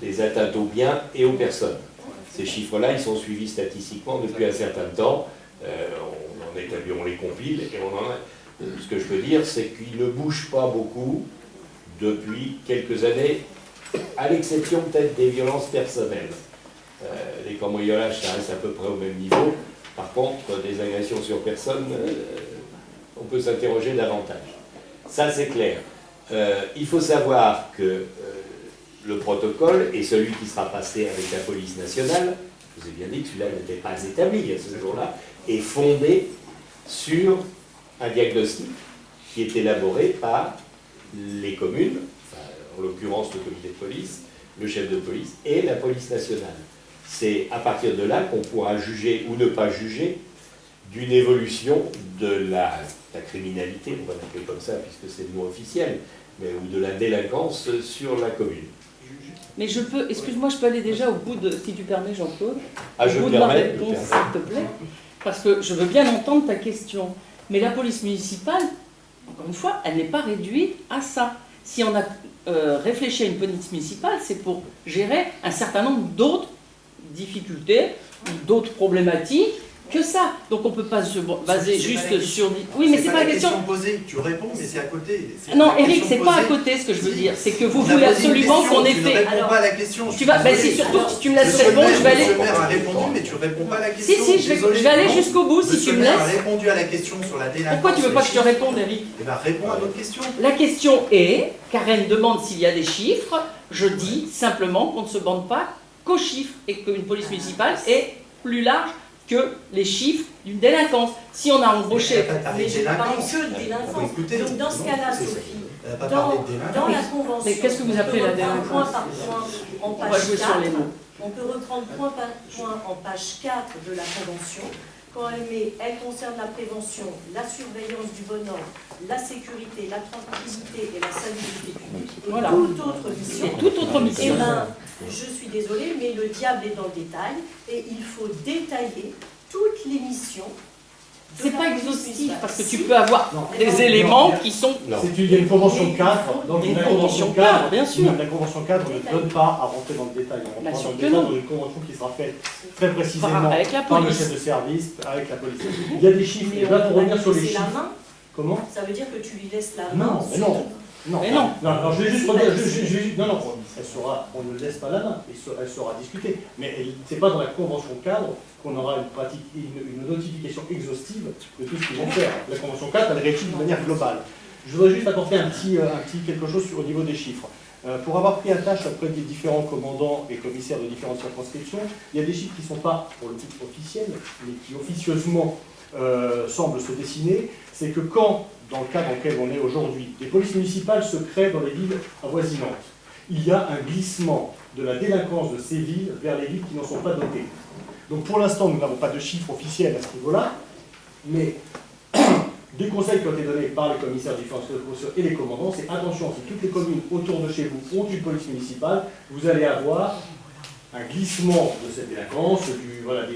les atteintes aux biens et aux personnes. Ces chiffres-là, ils sont suivis statistiquement depuis un certain temps. On en établit, on les compile et on en a. Ce que je peux dire, c'est qu'ils ne bougent pas beaucoup depuis quelques années, à l'exception peut-être des violences personnelles. Les cambriolages, ça reste à peu près au même niveau. Par contre, des agressions sur personne, on peut s'interroger davantage. Ça, c'est clair. Il faut savoir que le protocole et celui qui sera passé avec la police nationale, je vous ai bien dit que celui-là n'était pas établi à ce jour-là, est fondé sur un diagnostic qui est élaboré par les communes, enfin, en l'occurrence le comité de police, le chef de police et la police nationale. C'est à partir de là qu'on pourra juger ou ne pas juger d'une évolution de la criminalité, on va l'appeler comme ça puisque c'est le mot officiel, mais, ou de la délinquance sur la commune. Mais je peux, excuse-moi, je peux aller déjà au bout de, si tu permets, Jean-Claude, Ah, au je bout me de ma permets, réponse, s'il te plaît, parce que je veux bien entendre ta question. Mais la police municipale, encore une fois, elle n'est pas réduite à ça. Si on a réfléchi à une police municipale, c'est pour gérer un certain nombre d'autres difficultés, d'autres problématiques que ça. Donc on ne peut pas se baser juste sur... Oui, mais c'est pas la question... posée, tu réponds, mais c'est à côté. Non, Eric, c'est pas à côté ce que je veux dire. C'est que vous voulez absolument qu'on ait Tu ne fait... réponds pas à la question. Tu vas, ben si, surtout, si tu me laisses répondre, je vais aller... Monsieur le maire a répondu, mais tu ne réponds pas à la question. Si, je vais aller jusqu'au bout si tu me Monsieur le maire a laisses. répondu à la question sur la délinquance. Pourquoi tu veux pas que je te les réponde, Eric? chiffres. Eh bien, réponds à notre question. La question est, Karen demande s'il y a des chiffres, je dis simplement qu'on ne se bande pas qu'aux chiffres et qu'une police municipale est plus large que les chiffres d'une délinquance. Si on a embauché... Mais je ne parle que de délinquance. Écoutez, Donc dans ce non, cas-là, c'est- Sophie, Elle n'a pas parlé de délinquance. dans la convention, Mais qu'est-ce que vous appelez la on peut reprendre délinquance? point par point en On va page jouer sur 4. les mots. On peut reprendre point par point en page 4 de la Convention. Quand elle concerne la prévention, la surveillance du bon ordre, la sécurité, la tranquillité et la salubrité publique, et Voilà. toute autre mission. Et toute autre Eh mission. ben, je suis désolée, mais le diable est dans le détail et il faut détailler toutes les missions. de C'est la pas police exhaustif, municipale. parce que tu Si. peux avoir des éléments qui sont... Non. Il y a une convention cadre, donc Une la convention cadre, bien sûr. La convention cadre ne donne pas à rentrer dans le détail. On Bien rentre sûr dans que le détail non. dans une convention qui sera faite très précisément Avec la par le police. chef de service, avec la police. Il y a des chiffres, Mais et on là va pour revenir sur les laisser la chiffres. main, Comment? ça veut dire que tu lui laisses la main. Non, mais non. Non, Mais non. non, je vais juste redire, non, on ne laisse pas la main, elle sera discutée. Mais c'est pas dans la convention cadre qu'on aura une notification exhaustive de tout ce qu'ils vont faire. La convention cadre, elle réagit de manière globale. Je voudrais juste apporter un petit quelque chose au niveau des chiffres. Pour avoir pris attache auprès des différents commandants et commissaires de différentes circonscriptions, il y a des chiffres qui ne sont pas, pour le coup, officiels, mais qui officieusement semblent se dessiner. C'est que quand, dans le cas dans lequel on est aujourd'hui, des polices municipales se créent dans les villes avoisinantes, il y a un glissement de la délinquance de ces villes vers les villes qui n'en sont pas dotées. Donc pour l'instant, nous n'avons pas de chiffres officiels à ce niveau-là, mais des conseils qui ont été donnés par les commissaires de différentes circonscriptions et les commandants, c'est attention, si toutes les communes autour de chez vous ont une police municipale, vous allez avoir un glissement de cette délinquance,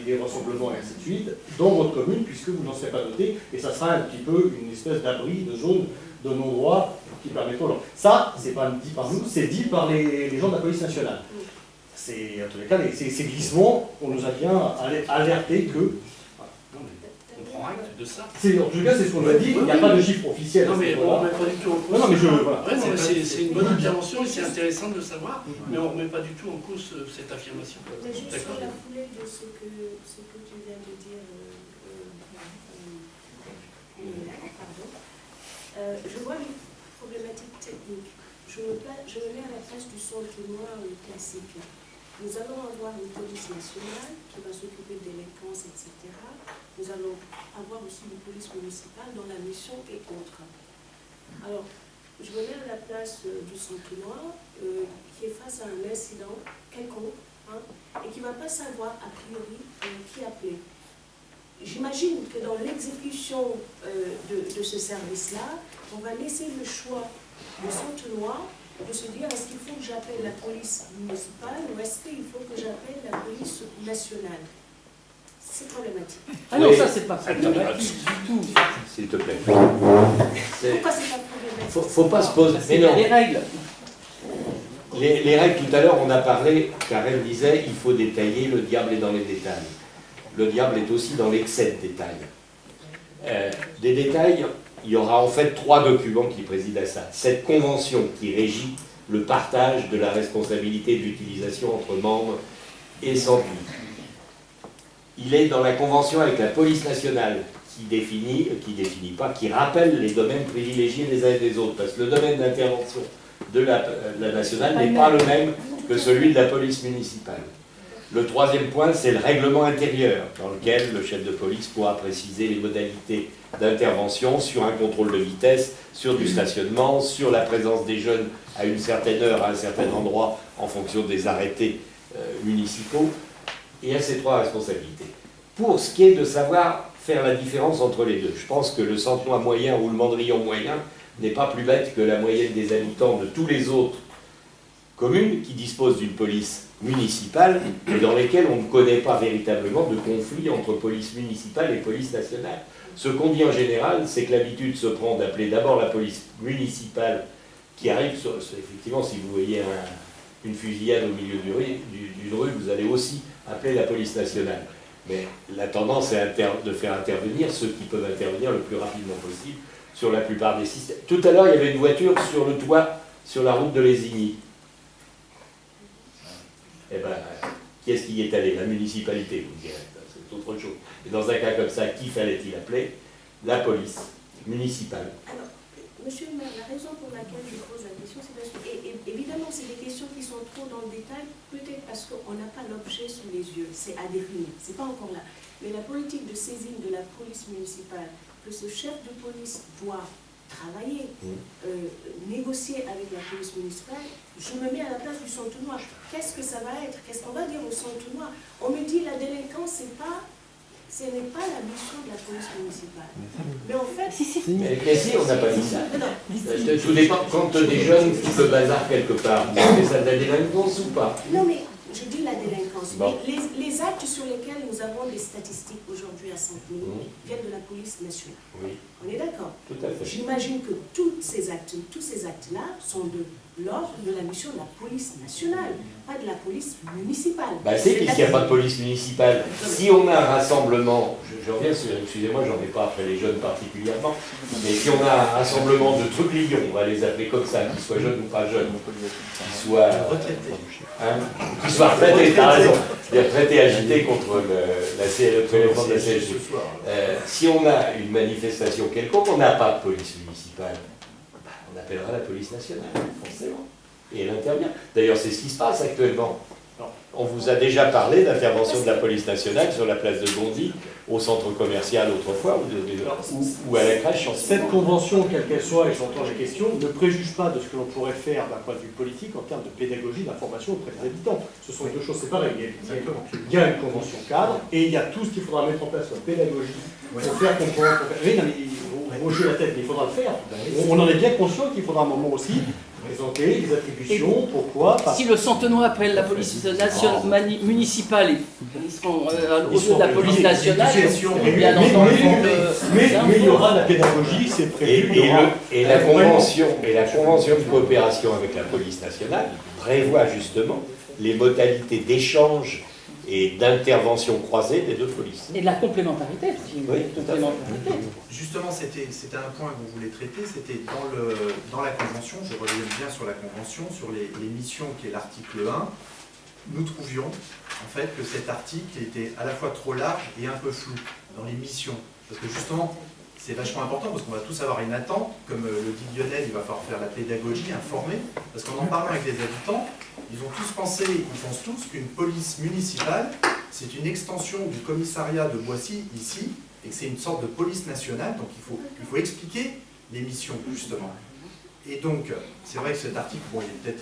des rassemblements et ainsi de suite, dans votre commune, puisque vous n'en serez pas doté, et ça sera un petit peu une espèce d'abri, de zone, de non-droit qui permettront. Ça, c'est pas dit par nous, c'est dit par les gens de la police nationale. C'est, en tous les cas, ces glissements, on nous a bien alerté que. On prend acte de ça. En tout cas, c'est ce qu'on nous a dit, il n'y a pas de chiffre officiel. Non, mais on ne remet pas du tout en cause. Non, mais voilà. Ouais, c'est une bonne intervention et c'est intéressant de le savoir, mais on ne remet pas du tout en cause cette affirmation. Mais juste sur D'accord. la foulée de ce que tu viens de dire, pardon, je vois une problématique technique. Je me mets à la place du centre-noir classique. Nous allons avoir une police nationale qui va s'occuper de délinquance, etc. Nous allons avoir aussi une police municipale dont la mission est autre. Alors, je me mets à la place du centre-noir qui est face à un incident quelconque et qui ne va pas savoir a priori qui appeler. J'imagine que dans l'exécution de ce service-là, on va laisser le choix au centre-noir de se dire est-ce qu'il faut que j'appelle la police municipale ou est-ce qu'il faut que j'appelle la police nationale. C'est problématique. Ah non, Oui. ça c'est pas problématique du tout. S'il te plaît. Pourquoi c'est pas problématique? Faut pas se poser. C'est Mais non. les règles. Les règles, tout à l'heure, on a parlé, Karen disait, il faut détailler, le diable est dans les détails. Le diable est aussi dans l'excès de détails. Des détails, il y aura en fait 3 documents qui président à ça. Cette convention qui régit le partage de la responsabilité d'utilisation entre membres et Centnic. Il est dans la convention avec la police nationale qui rappelle les domaines privilégiés des uns et des autres, parce que le domaine d'intervention de la nationale n'est pas le même que celui de la police municipale. Le 3e point, c'est le règlement intérieur, dans lequel le chef de police pourra préciser les modalités d'intervention sur un contrôle de vitesse, sur du stationnement, sur la présence des jeunes à une certaine heure, à un certain endroit, en fonction des arrêtés municipaux. Il y a ces 3 responsabilités. Pour ce qui est de savoir faire la différence entre les deux, je pense que le Centenois moyen ou le Mandrillon moyen n'est pas plus bête que la moyenne des habitants de tous les autres communes qui disposent d'une police municipale et dans lesquelles on ne connaît pas véritablement de conflit entre police municipale et police nationale. Ce qu'on dit en général, c'est que l'habitude se prend d'appeler d'abord la police municipale qui arrive sur... Effectivement, si vous voyez une fusillade au milieu d'une rue, vous allez aussi appeler la police nationale. Mais la tendance est de faire intervenir ceux qui peuvent intervenir le plus rapidement possible sur la plupart des systèmes. Tout à l'heure, il y avait une voiture sur le toit, sur la route de Lésigny. Eh bien, qui est-ce qui y est allé? La municipalité, vous direz. C'est autre chose. Et dans un cas comme ça, qui fallait-il appeler? La police municipale. Alors, monsieur le maire, la raison pour laquelle je pose la question, c'est parce que, évidemment, c'est des questions qui sont trop dans le détail, peut-être parce qu'on n'a pas l'objet sous les yeux, c'est à définir, c'est pas encore là. Mais la politique de saisine de la police municipale, que ce chef de police doit travailler, négocier avec la police municipale, je me mets à la place du Centenois. Qu'est-ce que ça va être? Qu'est-ce qu'on va dire au Centenois? On me dit la délinquance, ce n'est pas la mission de la police municipale. Mais en fait... Mais si, on n'a pas dit ça. Tout dépend, quand des jeunes foutent le bazar quelque part, vous avez ça de la délinquance ou pas? Non, mais je dis la délinquance. Bon. Mais les actes sur lesquels nous avons des statistiques aujourd'hui à Saint-Denis viennent de la police nationale. Oui, On est d'accord? tout à fait. J'imagine que tous ces actes-là sont de lors de la mission de la police nationale, pas de la police municipale. Bah c'est puisqu'il n'y a pas de police municipale. Si on a un rassemblement, je reviens sur, excusez-moi, j'en ai pas après les jeunes particulièrement, mais si on a un rassemblement de trublions, on va les appeler comme ça, qu'ils soient jeunes ou pas jeunes, qu'ils soient retraités, t'as raison, des retraités agités contre le prélèvement de la CSG. Si on a une manifestation quelconque, on n'a pas de police municipale. On appellera la police nationale, forcément. Et elle intervient. D'ailleurs, c'est ce qui se passe actuellement. On vous a déjà parlé d'intervention de la police nationale sur la place de Bondy, au centre commercial autrefois, ou à la crèche. Cette convention, quelle qu'elle soit, et j'entends les questions, ne préjuge pas de ce que l'on pourrait faire d'un point de vue politique en termes de pédagogie, d'information auprès des habitants. Ce sont deux choses séparées. Il y a une convention cadre, et il y a tout ce qu'il faudra mettre en place comme pédagogie pour faire comprendre. Oui, non, mais vous honchez la tête, mais il faudra le faire. On en est bien conscient qu'il faudra un moment aussi présenter les attributions, pourquoi. Si le Centenois appelle la police municipale et ils seront au lieu de la police nationale, bien entendu. Mais il y aura de la pédagogie, c'est prévu. Et la convention de coopération avec la police nationale prévoit justement les modalités d'échange et d'intervention croisée des deux polices. Et de la complémentarité aussi. Oui, tout à fait. Justement, c'était un point que vous voulez traiter, c'était dans la Convention, je reviens bien sur la Convention, sur les missions qui est l'article 1, nous trouvions en fait que cet article était à la fois trop large et un peu flou dans les missions. Parce que justement, c'est vachement important parce qu'on va tous avoir une attente, comme le dit Lionel, il va falloir faire la pédagogie, informer, parce qu'en parlant avec les habitants, ils pensent tous qu'une police municipale, c'est une extension du commissariat de Boissy ici, et que c'est une sorte de police nationale, donc il faut expliquer les missions, justement. Et donc, c'est vrai que cet article, bon, il est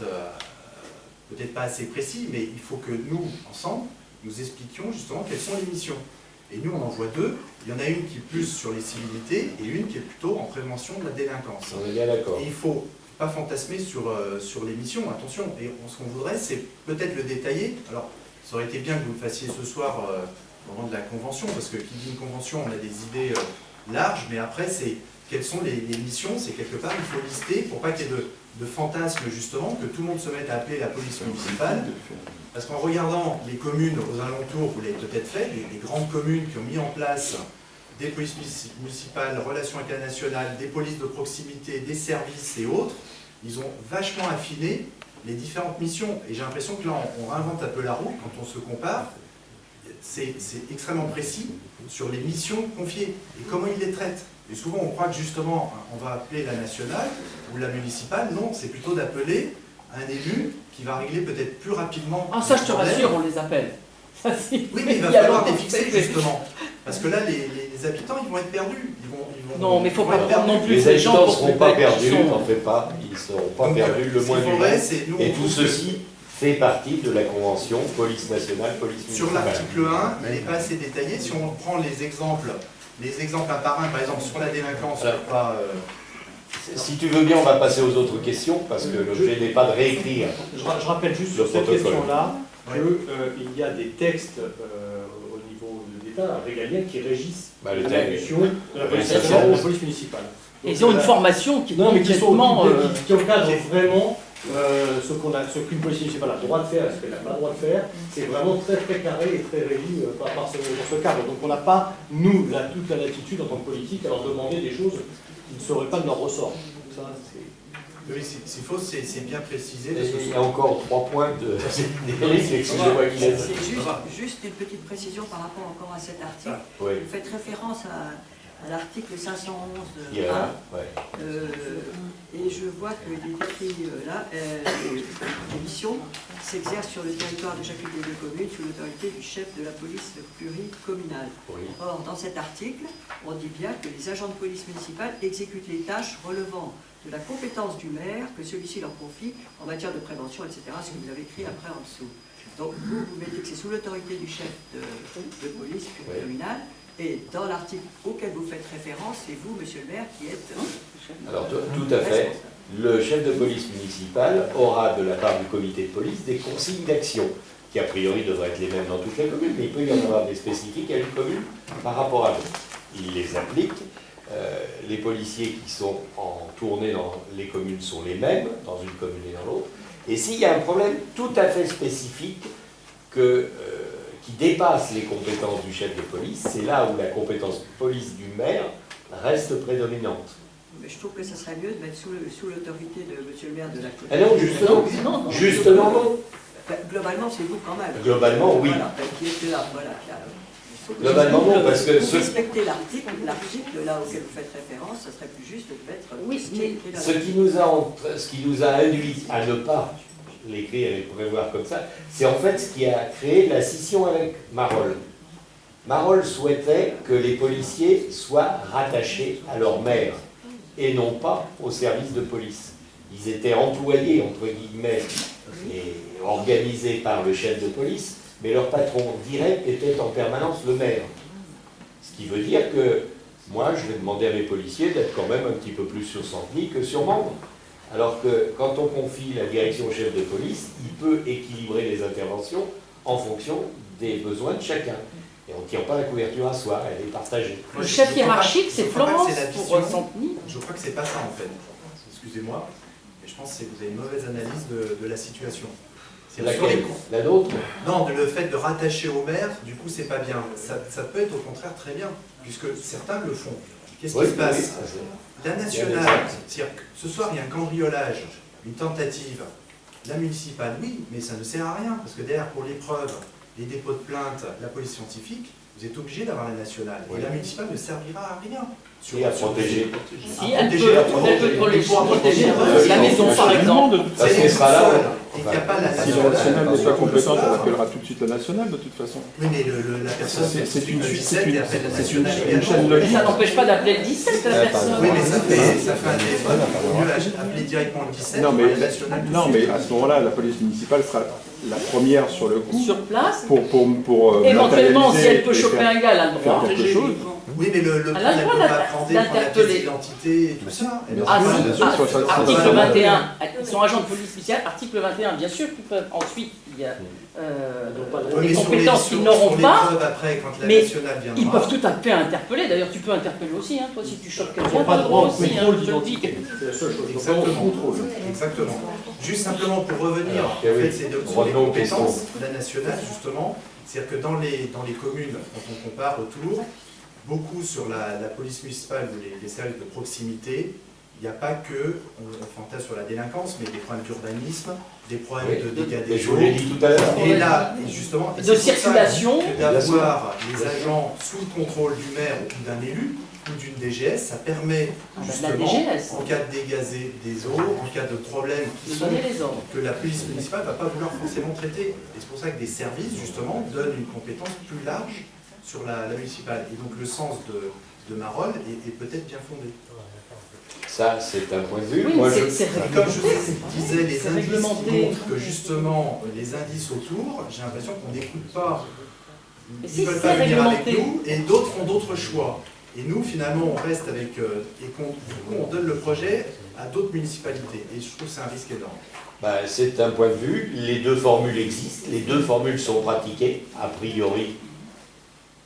peut-être pas assez précis, mais il faut que nous, ensemble, nous expliquions justement quelles sont les missions. Et nous, on en voit deux. Il y en a une qui est plus sur les civilités, et une qui est plutôt en prévention de la délinquance. On est bien d'accord. Et il ne faut pas fantasmer sur les missions, attention. Et ce qu'on voudrait, c'est peut-être le détailler. Alors, ça aurait été bien que vous le fassiez ce soir au moment de la convention, parce que qui dit une convention, on a des idées larges, mais après, c'est quelles sont les missions, c'est quelque part, il faut lister pour pas qu'il y ait de fantasmes, justement, que tout le monde se mette à appeler la police municipale. Parce qu'en regardant les communes aux alentours, vous l'avez peut-être fait, les grandes communes qui ont mis en place des polices municipales, relations avec la nationale, des polices de proximité, des services et autres, ils ont vachement affiné les différentes missions. Et j'ai l'impression que là, on réinvente un peu la roue quand on se compare. C'est extrêmement précis sur les missions confiées et comment ils les traitent. Et souvent, on croit que justement, on va appeler la nationale ou la municipale. Non, c'est plutôt d'appeler un élu qui va régler peut-être plus rapidement. Ah, ça, je te rassure, on les appelle. Ça, oui, mais il va falloir les fixer, justement. Parce que là, les habitants, ils vont être perdus. Non, mais il ne faut pas prendre non plus les gens habitants ne pour seront pas perdus, n'en fais pas. Ils ne seront pas perdus le moins du monde. Et tout ceci fait partie de la convention police nationale, police municipale. Sur l'article 1, il n'est pas assez détaillé. Si on prend les exemples un par un, par exemple, sur la délinquance, on ne va pas... Si tu veux bien, on va passer aux autres questions, parce que l'objet n'est pas de réécrire. Je rappelle juste sur cette question-là qu'il y a des textes au niveau de l'État régalien qui régissent l'attribution de la police nationale et de la police municipale. Et ils ont une formation qui est complètement... qui encadre vraiment ce qu'une police municipale a le droit de faire et ce qu'elle n'a pas le droit de faire. C'est vraiment très très carré et très régi par ce cadre. Donc on n'a pas, nous, toute la latitude en tant que politique à leur demander des choses qui ne seraient pas de leur ressort. Ça, oui, c'est faux, c'est bien précisé. Il y a encore 3 points excusez-moi, c'est juste une petite précision par rapport encore à cet article. Oui. Vous faites référence à l'article 511 et je vois qu'il est écrit là, les missions s'exercent sur le territoire de chacune des deux communes sous l'autorité du chef de la police pluricommunale. Oui. Or, dans cet article, on dit bien que les agents de police municipale exécutent les tâches relevant de la compétence du maire, que celui-ci leur confie en matière de prévention, etc., ce que vous avez écrit après en dessous. Donc vous mettez que c'est sous l'autorité du chef de police pluricommunale. Et dans l'article auquel vous faites référence, c'est vous, monsieur le maire, qui êtes... Alors, tout à fait. Le chef de police municipale aura, de la part du comité de police, des consignes d'action, qui a priori devraient être les mêmes dans toutes les communes, mais il peut y en avoir des spécifiques à une commune par rapport à l'autre. Il les applique, Les policiers qui sont en tournée dans les communes sont les mêmes, dans une commune et dans l'autre. Et s'il y a un problème tout à fait spécifique qui dépasse les compétences du chef de police, c'est là où la compétence police du maire reste prédominante. Mais je trouve que ça serait mieux de mettre sous l'autorité de monsieur le maire de la commune. Ah non, justement non. Enfin, globalement, c'est vous quand même. Globalement, oui. Voilà, qui est là, voilà. Globalement, non, parce que vous respectez l'article là auquel vous faites référence, ça serait plus juste de mettre Oui, mais ce qui nous a induit à ne pas l'écrire et le prévoir comme ça, c'est en fait ce qui a créé la scission avec Marolles. Marolles souhaitait que les policiers soient rattachés à leur maire et non pas au service de police. Ils étaient employés, entre guillemets, et organisés par le chef de police, mais leur patron direct était en permanence le maire. Ce qui veut dire que moi, je vais demander à mes policiers d'être quand même un petit peu plus sur Centeny que sur Mende. Alors que quand on confie la direction au chef de police, il peut équilibrer les interventions en fonction des besoins de chacun. Et on ne tire pas la couverture à soi, elle est partagée. le chef hiérarchique, c'est Florence pour Centeny. Je crois que c'est pas ça en fait. Excusez-moi, mais je pense que vous avez une mauvaise analyse de la situation. C'est la nôtre? Non, le fait de rattacher au maire, du coup, c'est pas bien. Ça peut être au contraire très bien, puisque certains le font. Qu'est-ce qui se passe? La nationale, c'est-à-dire que ce soir, il y a un cambriolage, une tentative. La municipale, oui, mais ça ne sert à rien, parce que derrière, pour l'épreuve, les dépôts de plainte, la police scientifique, vous êtes obligé d'avoir la nationale. Et la municipale ne servira à rien. Et à protéger. Si, elle peut protéger la maison, par exemple. Ça ne sera là. Et qu'il n'y a pas la Si la nationale n'est pas compétente, on appellera tout de suite la nationale, de toute façon. Oui, mais la personne, c'est une 17 et appelle la nationale une chaîne Mais logique. ça n'empêche pas d'appeler le 17, la personne. Oui, mais ça fait un téléphone. Il vaut mieux appeler directement le 17. Non, mais à ce moment-là, la police municipale sera la première sur le coup. Sur place. Pour éventuellement, si elle peut matérialiser choper un gars, elle a le faire droit. quelque chose. Oui, mais le Elle a le droit d'interpeller. L'identité et tout ça. Article 21, ils sont agents de police spéciale. Article 21, bien sûr qu'ils peuvent. Ensuite, il y a des compétences qu'ils n'auront pas, mais ils peuvent tout à fait interpeller. D'ailleurs, tu peux interpeller aussi, hein. Toi, si tu chopes quelqu'un, tu as le droit aussi, hein, je te le dis. C'est la seule chose. Exactement. Juste simplement pour revenir, en fait, c'est des compétences, la nationale, justement. C'est-à-dire que dans les communes, quand on compare autour, beaucoup sur la police municipale ou les services de proximité, il n'y a pas que, on fantasme sur la délinquance, mais des problèmes d'urbanisme, des problèmes de dégâts des eaux. Je l'ai dit tout à l'heure. Et là, justement, de circulation, d'avoir les agents sous le contrôle du maire ou d'un élu ou d'une DGS, ça permet justement, en cas de dégâts des eaux, en cas de problèmes que la police municipale ne va pas vouloir forcément traiter. Et c'est pour ça que des services, justement, donnent une compétence plus large sur la municipale. Et donc le sens de Marolles est peut-être bien fondé. Ça, c'est un point de vue. Oui, Moi, comme je vous disais, les indices qui montrent que justement, les indices autour, j'ai l'impression qu'on n'écoute pas. Ils ne veulent pas venir avec nous, et d'autres font d'autres choix. Et nous, finalement, on reste avec... et du coup, on donne le projet à d'autres municipalités. Et je trouve que c'est un risque énorme. C'est un point de vue. Les deux formules existent. Les deux formules sont pratiquées. A priori,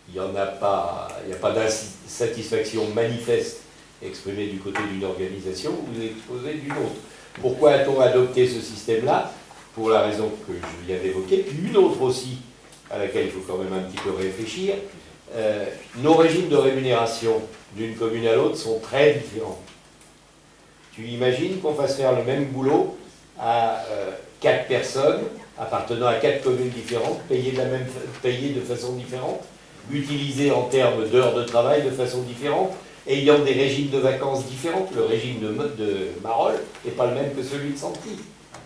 il n'y a pas d'insatisfaction manifeste exprimée du côté d'une organisation ou exposée d'une autre. Pourquoi a-t-on adopté ce système-là? Pour la raison que je viens d'évoquer, puis une autre aussi, à laquelle il faut quand même un petit peu réfléchir. Nos régimes de rémunération d'une commune à l'autre sont très différents. Tu imagines qu'on fasse faire le même boulot à 4 personnes appartenant à 4 communes différentes, payées de façon différente, utilisées en termes d'heures de travail de façon différente, ayant des régimes de vacances différents. Le régime de Marolles n'est pas le même que celui de Centeny.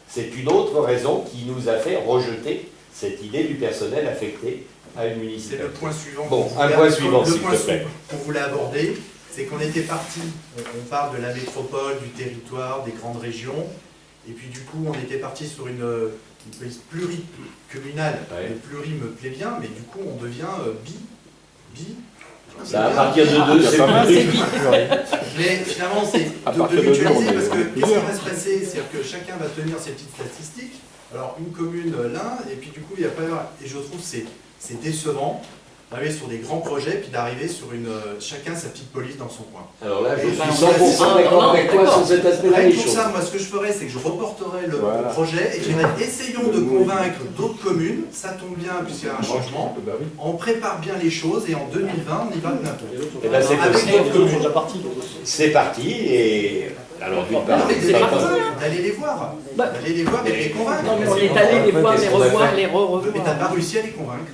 C'est une autre raison qui nous a fait rejeter cette idée du personnel affecté à une municipalité. C'est le point suivant. Bon, un point suivant, s'il te plaît. Qu'on voulait aborder, c'est qu'on était parti, on parle de la métropole, du territoire, des grandes régions, et puis du coup, on était parti sur une police pluricommunale. Ouais. Le pluri me plaît bien, mais du coup, on devient bi. Ça, à partir de 2, c'est pas Mais finalement, c'est de mutualiser, parce que qu'est-ce qui va se passer? C'est-à-dire que chacun va tenir ses petites statistiques. Alors, une commune, l'un, et puis du coup, il n'y a pas... Et je trouve que c'est décevant d'arriver sur des grands projets, puis d'arriver sur chacun sa petite police dans son coin. Alors là, je Et suis ben, 100% d'accord avec toi sur cet aspect-là des Pour choses. ça, moi, ce que je ferais, c'est que je reporterai le Voilà. projet et je dirais essayons de convaincre d'autres communes, ça tombe bien puisqu'il y a un changement, Bah oui. on prépare bien les choses et en 2020, on y va de n'importe. Eh ben, c'est Avec possible. d'autres communes. déjà parti. C'est parti et alors d'une part, C'est pas pas comme- d'aller les voir, Bah, d'aller les voir et de les convaincre. Non, mais on est allé les voir, les revoir, les Mais t'as revoir. pas réussi à les convaincre.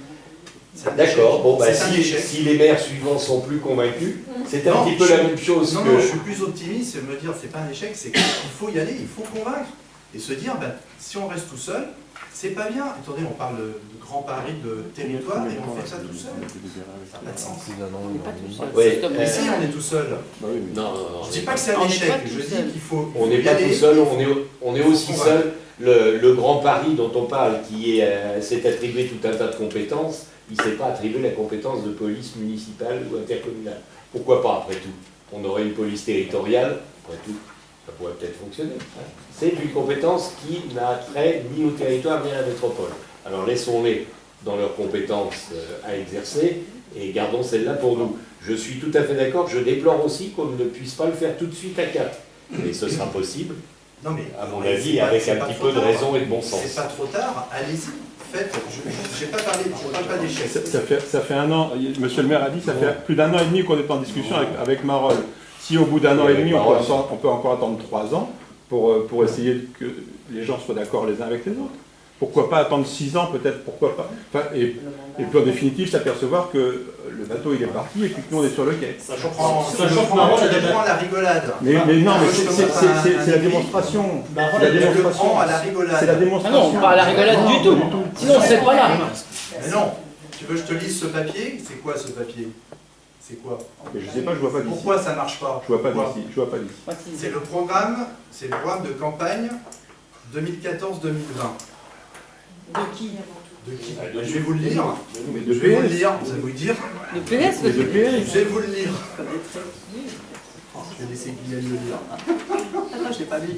C'est un D'accord, échec. bon bah C'est un échec. si les maires suivants sont plus convaincus, c'est un Non, petit peu la même chose Non, que. non, je suis plus optimiste, c'est de me dire c'est pas un échec, c'est qu'il faut y aller, il faut convaincre. Et se dire, ben, si on reste tout seul, c'est pas bien. Attendez, on parle de grand pari de territoire et on fait ça tout seul. Ça n'a pas de sens. On n'est pas tout seul. Ouais, c'est comme- Mais si on est tout seul, Bah oui, mais- Non, non, non. je dis pas que c'est On un n'est échec, pas je tout dis seul. qu'il faut. On n'est y pas aller, tout seul, il faut- on est aussi seul. Le grand pari dont on parle, qui s'est attribué tout un tas de compétences, il ne s'est pas attribué la compétence de police municipale ou intercommunale. Pourquoi pas, après tout? On aurait une police territoriale, après tout, ça pourrait peut-être fonctionner. C'est une compétence qui n'a trait ni au territoire ni à la métropole. Alors laissons-les dans leurs compétences à exercer et gardons celle-là pour nous. Je suis tout à fait d'accord, je déplore aussi qu'on ne puisse pas le faire tout de suite à 4. Mais ce sera possible, Non, mais à mon mais avis, c'est pas- avec c'est un pas petit trop peu de tard. raison et de bon sens. C'est pas trop tard, allez-y, faites. Je n'ai pas parlé, je parle pas d'échec. Ça fait un an, monsieur le maire a dit, ça fait plus d'un an et demi qu'on est en discussion avec Marolles. Si au bout d'un an et demi, on peut encore attendre 3 ans pour essayer que les gens soient d'accord les uns avec les autres. Pourquoi pas attendre 6 ans peut-être, pourquoi pas. Enfin, et puis en définitive, s'apercevoir que le bateau il est parti et puis que nous on est sur le quai. Sachant Je que Marolles a déjà... prends la rigolade. Mais non, mais Moi, je c'est commence c'est la un démonstration. Marolles C'est a la déjà Je le démonstration. prends à la C'est la rigolade. Ah démonstration. non, pas à la rigolade du tout. Sinon, on ne serait pas là. Mais non, tu veux que je te lise ce papier? C'est quoi ce papier? C'est quoi? Mais je sais pas, je vois pas d'ici. Pourquoi ça marche pas? Je vois pas Pourquoi? d'ici. Je vois pas d'ici. C'est le programme de campagne 2014-2020. De qui? De qui? Je vais vous le lire. Mais Je de vais vous le PS. lire. Vous allez vous le dire. Le PS Mais de PS. Je vais vous le lire. Je vais laisser Guylaine le lire. Attends, je l'ai pas vu.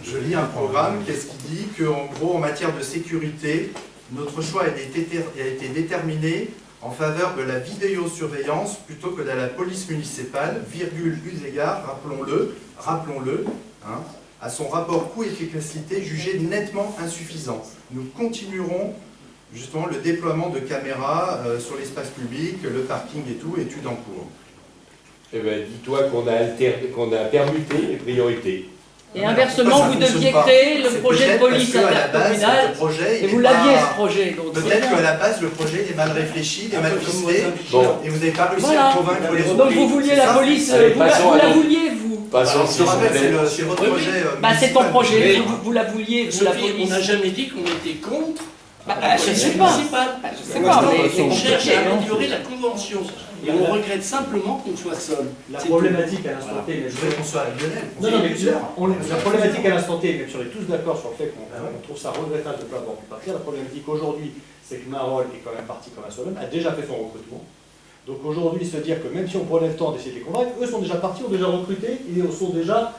Je lis un programme, qu'est-ce qui dit qu'en gros, en matière de sécurité, notre choix a été déterminé en faveur de la vidéosurveillance plutôt que de la police municipale, virgule, eu égard, rappelons-le, hein, à son rapport coût-efficacité jugé nettement insuffisant. Nous continuerons justement le déploiement de caméras sur l'espace public, le parking et tout, études en cours. Eh bien, dis-toi qu'on a permuté les priorités. Et inversement, vous deviez créer le projet de police intercommunale et vous l'aviez ce projet. Donc c'est Peut-être bien. qu'à la base, le projet est mal réfléchi, il est mal ficelé, Bon. et vous n'avez pas réussi Voilà. à convaincre les autres. Donc vous vouliez C'est la ça police, Allez, vous passons à la d'autres. vouliez vous. Passons Je s'il vous rappelle, plaît. c'est votre Oui, oui. projet. Bah c'est ton municipal. projet, Mais- vous la vouliez, vous la Sophie, on police. n'a jamais dit qu'on était contre Bah, la je police sais pas. municipale. Je sais pas, mais On c'est cherche compliqué, à hein. améliorer la convention. Et on regrette simplement qu'on soit seul. La C'est problématique à l'instant T, Je voudrais qu'on soit à Lionel. non, non, mais la problématique à l'instant T, même si on est tous d'accord sur le fait qu'on trouve ça regrettable de ne pas avoir pu partir, la problématique aujourd'hui, c'est que Marolles est quand même parti comme un seul homme, a déjà fait son recrutement. Donc aujourd'hui, se dire que même si on prenait le temps d'essayer de les convaincre, eux sont déjà partis, ont déjà recruté, et sont déjà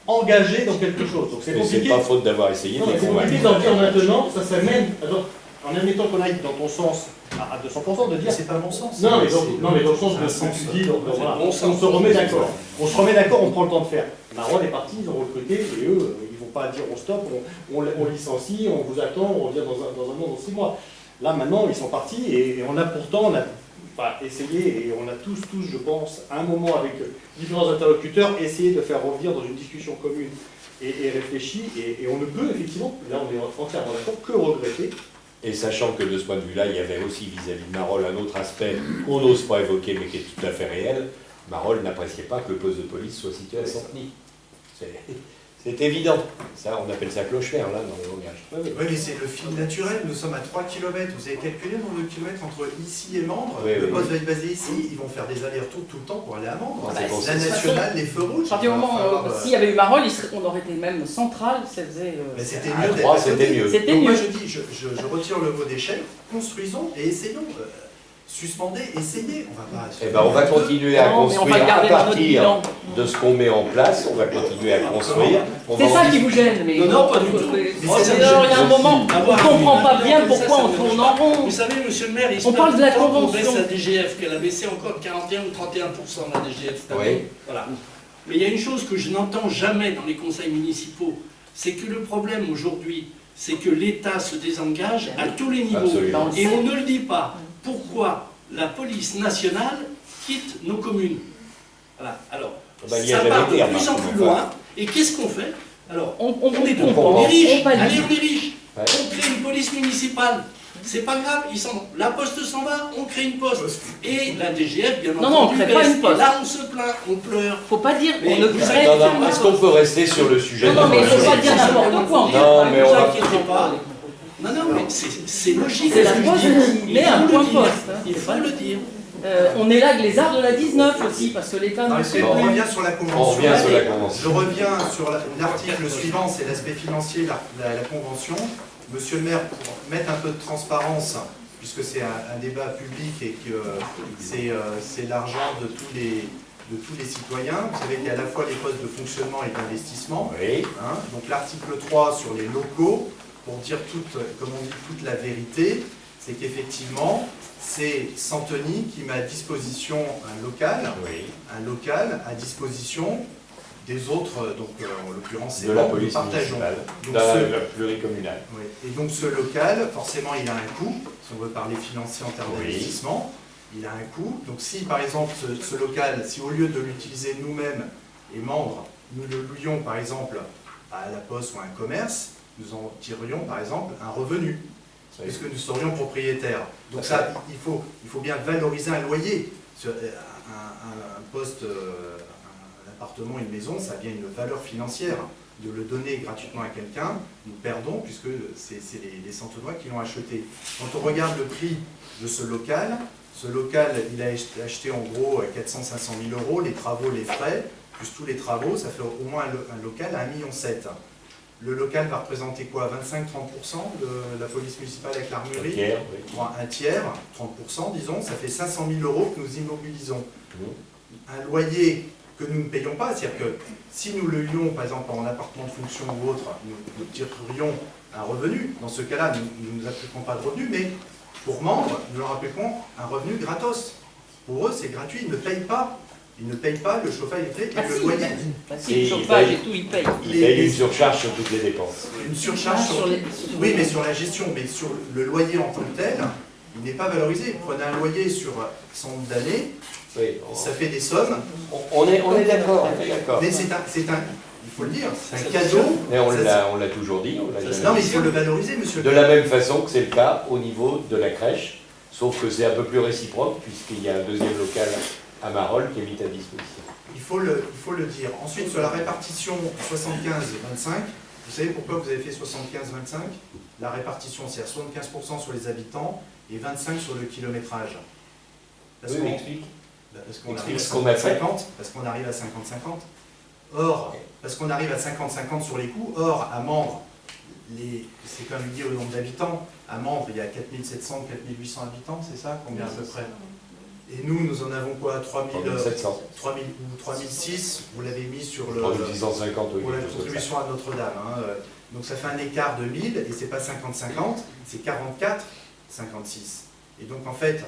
engagés dans quelque chose. Donc c'est Mais c'est compliqué. pas faute d'avoir essayé Non, de mais les c'est compliqué convaincre. d'en dire maintenant, ça serait même, alors, en admettant qu'on aille dans ton sens à 200%, de Mais dire c'est pas mon sens. non, mais dans le sens de un ce que sens. tu dis, donc, C'est voilà, bon on sens. se remet d'accord. On se remet d'accord, on prend le temps de faire. Marolles est parti, ils ont recruté, et eux, ils vont pas dire on stoppe, on licencie, on vous attend, on revient dans un mois, dans 6 mois. Là, maintenant, ils sont partis, et on a pourtant essayé, et on a tous, je pense, à un moment avec différents interlocuteurs, essayé de faire revenir dans une discussion commune et réfléchie, et on ne peut effectivement, là on est entièrement d'accord, que regretter. Et sachant que de ce point de vue-là, il y avait aussi vis-à-vis de Marolles un autre aspect qu'on n'ose pas évoquer, mais qui est tout à fait réel. Marolles n'appréciait pas que le poste de police soit situé à Santeny. C'est évident. Ça, on appelle ça cloche-vert, là, dans le langage. Oui, mais c'est le fil naturel. Nous sommes à 3 km. Vous avez calculé le nombre de kilomètres entre ici et Mandres? Oui, Le oui, poste va être basé ici. Ils vont faire des allers-retours tout le temps pour aller à Mandres. Ah, c'est pour La ça. nationale, les feux rouges. À partir du moment il va falloir, s'il y avait eu Marolles, on aurait été même central, ça faisait. Mais c'était À mieux d'être 3, à côté. c'était mieux. C'était Donc moi mieux. je dis, je retire le mot d'échec, construisons et essayons. suspendez, essayez. On va continuer à Non, mais on va construire à garder dans notre partir bilan. de ce qu'on met en place. On va continuer à construire. On C'est va en ça qui vous gêne, mais Non, pas du tout. Il y a un moment, on ne comprend pas bien pourquoi on tourne en rond. Vous savez, monsieur le maire, il se On parle de la qu'on baisse convention. la DGF, qu'elle a baissé encore de 41 ou 31% la DGF cette année. Oui. Voilà. Mais il y a une chose que je n'entends jamais dans les conseils municipaux, c'est que le problème aujourd'hui, c'est que l'État se désengage à tous les niveaux. Absolument. Et on ne le dit pas. Pourquoi la police nationale quitte nos communes? Voilà. Alors, Il y a ça jamais part de été, plus en plus loin. Et qu'est-ce qu'on fait? Alors, On est comprend. riches. On pallie. Allez, on est riches. Ouais. On crée une police municipale. C'est pas grave, ils s'en vont. La poste s'en va, on crée une poste. Et la DGF, bien Non, on entendu, crée pas baisse. une poste. Et là, on se plaint, on pleure. Faut pas dire Mais on ne vous crée savez- Non, est-ce qu'on peut rester sur le sujet Non, non, mais il ne faut pas de dire n'importe quoi. Non, mais Ne on vous va- inquiétez pas. Non, mais c'est logique. C'est la ce que je poste dis. qui Il met faut un le point dire. poste, hein. Il faut le dire. On élague les arts de la 19 aussi, parce que l'État Non, ne mais fait on plus. revient sur la On convention. revient sur la convention. Je reviens sur l'article suivant, c'est l'aspect financier, la convention. Monsieur le maire, pour mettre un peu de transparence, puisque c'est un débat public et que c'est l'argent de tous les citoyens, vous savez qu'il y a à la fois les postes de fonctionnement et d'investissement. Oui. Hein. Donc l'article 3 sur les locaux, pour dire comme on dit, toute la vérité, c'est qu'effectivement, c'est Santeny qui met à disposition un local à disposition des autres, donc en l'occurrence c'est De la nous police partageons. municipale, Donc, de la pluricommunale. oui. Et donc ce local, forcément il a un coût, si on veut parler financier en termes Oui. d'investissement, il a un coût. Donc si par exemple ce local, si au lieu de l'utiliser nous-mêmes et membres, nous le louions par exemple à la poste ou à un commerce, nous en tirerions par exemple un revenu, puisque nous serions propriétaires. Donc ça, il faut bien valoriser un loyer. Un poste, un appartement, une maison, ça a bien une valeur financière. De le donner gratuitement à quelqu'un, nous perdons, puisque c'est les Santenois qui l'ont acheté. Quand on regarde le prix de ce local, il a acheté en gros 400-500 000 euros, les travaux, les frais, plus tous les travaux, ça fait au moins un local à 1,7 million. Le local va représenter quoi? 25-30% de la police municipale avec l'armurerie? Un tiers, 30%, disons, ça fait 500 000 euros que nous immobilisons. Un loyer que nous ne payons pas, c'est-à-dire que si nous le louions, par exemple, en appartement de fonction ou autre, nous tirerions un revenu. Dans ce cas-là, nous ne nous appliquons pas de revenu, mais pour membres, nous leur appliquons un revenu gratos. Pour eux, c'est gratuit, ils ne payent pas. Ils ne payent pas le chauffage électrique et le loyer. Si, le chauffage et tout, ils payent. Ils payent une surcharge sur toutes les dépenses. Une surcharge sur oui, mais sur la gestion, mais sur le loyer en tant que tel, il n'est pas valorisé. Prenez un loyer sur 100 d'années, ça fait des sommes. On est d'accord, Mais c'est un, il faut le dire, c'est un cadeau. Et on l'a toujours dit. Non, mais il faut le valoriser, monsieur. De la même façon que c'est le cas au niveau de la crèche, sauf que c'est un peu plus réciproque, puisqu'il y a un deuxième local à Marolles qui est mis à disposition. Il faut le dire. Ensuite, sur la répartition 75-25, vous savez pourquoi vous avez fait 75-25? La répartition, c'est à 75% sur les habitants et 25% sur le kilométrage. Oui, mais explique. Parce qu'on Explique arrive ce qu'on a fait. parce qu'on arrive à 50-50. Or, parce qu'on arrive à 50-50 sur les coûts, or, à Mende, c'est quand même lié au nombre d'habitants. À Mende, il y a 4700, 4800 habitants, c'est ça? Combien à peu près? Et nous en avons quoi? 3700. 3000 ou 3006, vous l'avez mis sur le... 3650, oui. Pour la contribution à Notre-Dame. Hein. Donc ça fait un écart de 1000, et c'est pas 50-50, c'est 44-56. Et donc en fait,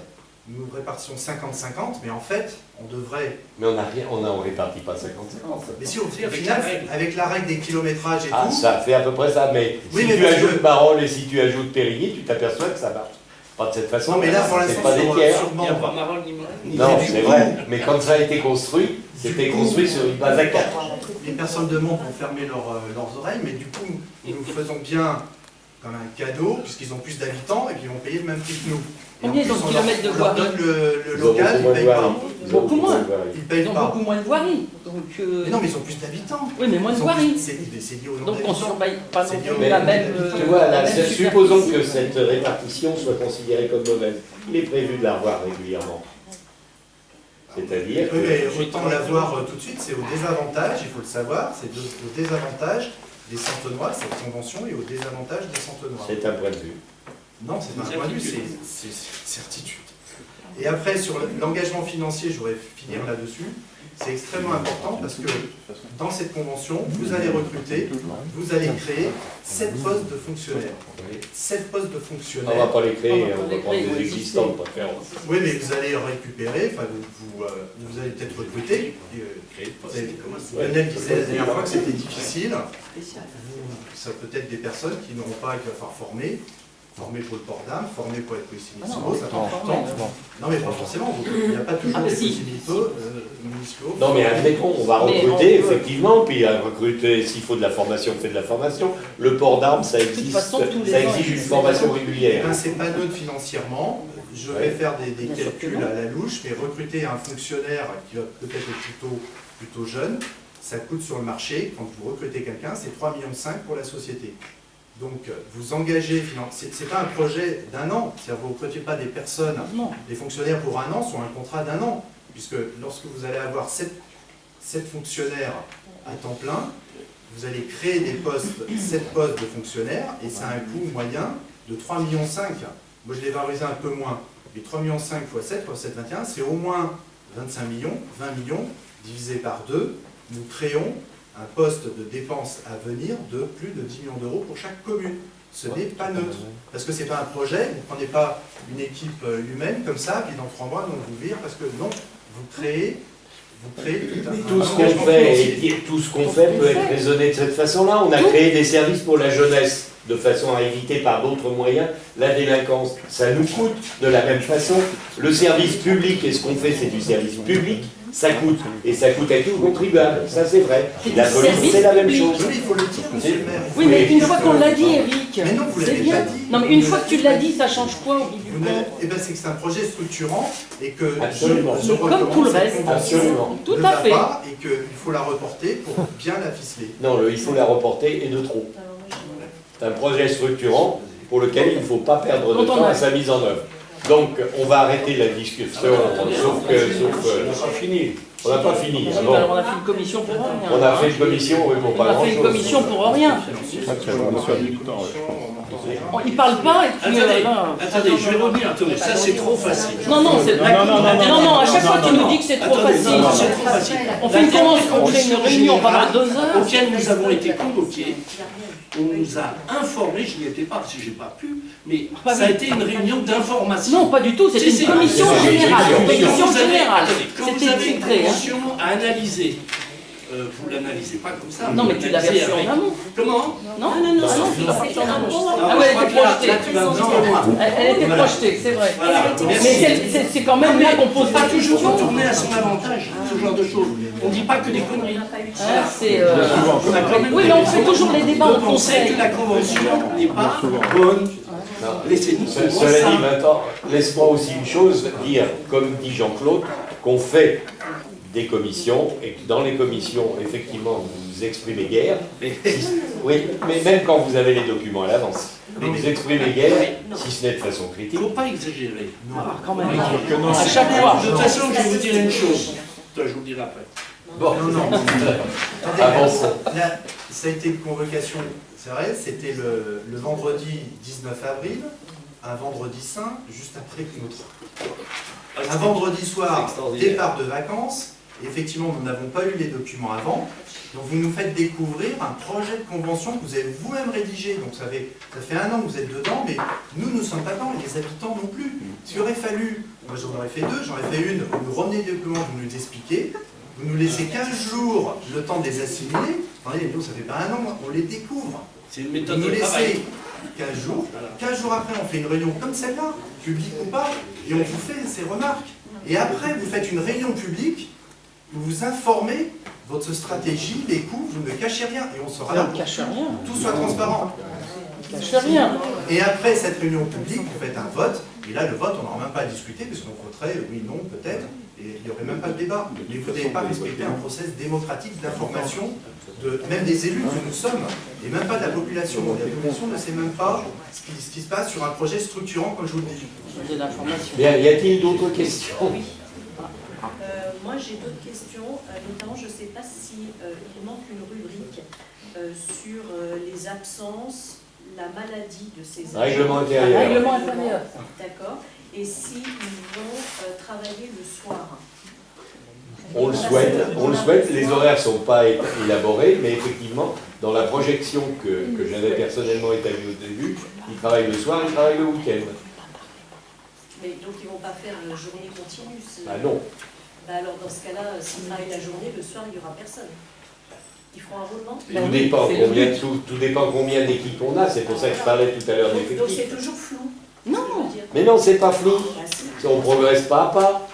nous répartissons 50-50, mais en fait, on devrait... Mais on répartit pas 50-50. Mais si, au final, avec la règle des kilométrages et tout... Ça fait à peu près ça, mais oui, si mais tu ajoutes Marolles et si tu ajoutes Périgueux, tu t'aperçois que ça marche pas de cette façon. Non, mais là, pour l'instant, pas des tiers. Il n'y a pas Marolles ni Non, c'est vrai, mais quand ça a été construit, c'était construit sur une base à 4. Les personnes de Mende ont fermé leurs oreilles, mais du coup, nous faisons bien comme un cadeau, puisqu'ils ont plus d'habitants et qu'ils vont payer le même prix que nous. Combien ils ont de kilomètres de on leur voirie? donne le local, ils ne payent pas. Beaucoup moins. Ils payent Ils ont pas. beaucoup moins de voirie. Donc, Mais non, mais ils ont plus d'habitants. oui, mais moins de Ils ont voirie. plus- C'est lié au nombre Donc on ne d'habitants. surveille pas non C'est plus lié la au- même. Tu vois, la là, même supposons que superficie. cette répartition soit considérée comme mauvaise. Il est prévu de la revoir régulièrement. C'est-à-dire Oui, mais que... autant l'avoir tout de suite, c'est au désavantage, il faut le savoir, c'est au désavantage des Santenois, cette convention, et au désavantage des Santenois. C'est un point de vue. Non, c'est pas un point de vue, c'est une certitude. Et après, sur l'engagement financier, je voudrais finir là-dessus. C'est extrêmement important parce que dans cette convention, vous allez recruter, vous allez créer 7 postes de fonctionnaires. 7 postes de On ne fonctionnaires. va pas les créer, On va on va les prendre créer, des oui, existants, pas faire. Oui, mais vous allez récupérer, enfin, vous allez peut-être recruter. Lionel disait la dernière fois que c'était difficile. Ça peut être des personnes qui n'auront pas, qu'il va falloir former pour le port d'armes, former pour être policier municipaux, ça prend du temps. Non, mais pas forcément, il n'y a pas toujours des policiers municipaux. Non, mais admettons, on va recruter, effectivement, puis à recruter, s'il faut de la formation, on fait de la formation. Le port d'armes, ça existe, façon, tous les ça ans, exige une formation régulière. C'est pas neutre financièrement. Je vais faire des calculs à la louche, mais recruter un fonctionnaire qui va peut-être être plutôt jeune, ça coûte sur le marché, quand vous recrutez quelqu'un, c'est 3,5 millions pour la société. Donc, vous engagez, c'est pas un projet d'un an, c'est-à-dire vous ne recrutez pas des personnes, des fonctionnaires pour un an, sur un contrat d'un an, puisque lorsque vous allez avoir 7 fonctionnaires à temps plein, vous allez créer des postes, 7 postes de fonctionnaires, et ça a un coût moyen de 3,5 millions. Moi, je l'ai valorisé un peu moins, mais 3,5 millions x 7, x 7, 21, c'est au moins 25 millions, 20 millions, divisé par 2, nous créons un poste de dépenses à venir de plus de 10 millions d'euros pour chaque commune. Ce n'est pas neutre, parce que ce n'est pas un projet, vous ne prenez pas une équipe humaine comme ça, puis dans 3 mois, on vous vire, parce que non, vous créez Tout ce qu'on fait peut être raisonné de cette façon-là. On a créé des services pour la jeunesse, de façon à éviter par d'autres moyens la délinquance. Ça nous coûte de la même façon. Le service public, et ce qu'on fait, c'est du service public. Ça coûte, et ça coûte à tout contribuable, ça c'est vrai. La police, c'est la même chose. Oui, il faut le dire, monsieur le maire. Oui, mais une fois qu'on l'a dit, Eric, Mais non, vous c'est l'avez bien. pas dit. Non, mais une fois que tu l'as dit, ça change quoi au bout du compte? Eh ben, c'est que c'est un projet structurant et que Absolument. je Comme tout le reste. Absolument. Tout ne à va fait. pas et qu'il faut la reporter pour bien la ficeler. Non, il faut la reporter et de trop. C'est un projet structurant pour lequel il ne faut pas perdre de temps à sa mise en œuvre. Donc, on va arrêter la discussion, sauf que... On n'a pas fini. On n'a pas fini. Oui, alors on a fait une commission pour rien. On a fait une commission, oui, pour pas On a grand-chose. fait une commission pour rien. Il parle pas et puis Attendez, je vais revenir. Attendez, ça c'est trop facile. Non, à chaque fois tu nous dis que c'est trop facile. Non, c'est trop facile. On fait une convention, on fait une réunion pendant 2 heures. Auquel nous avons été convoqués. On nous a informés, je n'y étais pas parce que je n'ai pas pu, mais ça a été une réunion d'information. Non, pas du tout, c'était une commission générale. Commission générale. Quand vous avez une commission à analyser, vous ne l'analysez pas comme ça. Non, mais tu l'avais fait en amont. Comment? Non, tu l'as pas fait en amont. Ah ouais, elle était projetée. Elle était projetée, c'est vrai. Mais c'est quand même là qu'on pose pas pas toujours toujours. retourner à son avantage, ce genre de choses. On ne dit pas que des conneries. Oui, mais on fait toujours les débats au On sait conseil. que la convention n'est pas bonne. Laissez-nous Cela voir dit, ça. maintenant, laisse-moi aussi une chose, dire, comme dit Jean-Claude, qu'on fait des commissions, et que dans les commissions, effectivement, vous exprimez guerre. Oui, mais même quand vous avez les documents à l'avance, vous exprimez guerre, si ce n'est de façon Il ne critique. faut pas exagérer. Quand même, à chaque fois. De toute façon, je vais vous dire une chose. Toi, je vous le dirai après. Bon, Attendez, avançons. là, ça a été une convocation, c'est vrai, c'était le vendredi 19 avril, un vendredi saint, juste après notre... Un vendredi soir, départ de vacances. Effectivement, nous n'avons pas eu les documents avant. Donc vous nous faites découvrir un projet de convention que vous avez vous-même rédigé. Donc ça fait 1 an que vous êtes dedans, mais nous ne sommes pas dedans, et les habitants non plus. S'il aurait fallu, moi j'en aurais fait 2, j'en ai fait une, vous nous ramenez les documents, vous nous les expliquez, vous nous laissez 15 jours le temps de les assimiler. Attendez, nous ça fait pas 1 an, on les découvre. C'est une Vous méthode nous de travail. laissez 15 jours, 15 jours après on fait une réunion comme celle-là, publique ou pas, et on vous fait ces remarques. Et après vous faites une réunion publique, où vous informez votre stratégie, les coûts, vous ne cachez rien, et on sera là On pour ne cache rien. que tout soit transparent. On ne cache rien. Et après cette réunion publique, vous faites un vote, et là le vote on n'aura même pas à discuter, parce qu'on voterait oui, non, peut-être, et il n'y aurait même pas de débat. Mais vous n'avez pas respecté un process démocratique d'information, même des élus que nous sommes, et même pas de la population. La population ne sait même pas ce qui se passe sur un projet structurant, comme je vous le dis. J'ai l'information. Bien, y a-t-il d'autres questions? Moi, j'ai d'autres questions, notamment, je ne sais pas si il manque une rubrique sur les absences, la maladie de ces Règlement agents. intérieur. Règlement intérieur. D'accord. Et s'ils vont travailler le soir. On le souhaite, les horaires ne sont pas élaborés, mais effectivement, dans la projection que j'avais personnellement établie au début, ils travaillent le soir, ils travaillent le week-end. Mais donc ils ne vont pas faire une journée continue. Ah non. Bah alors dans ce cas-là, s'ils travaillent la journée, le soir, il n'y aura personne. Ils feront un roulement. Tout dépend combien d'équipes on a, c'est pour ça que je parlais tout à l'heure Donc d'effectifs. c'est toujours flou. Non. Mais non, c'est pas flou. Ah, si. On progresse pas à pas.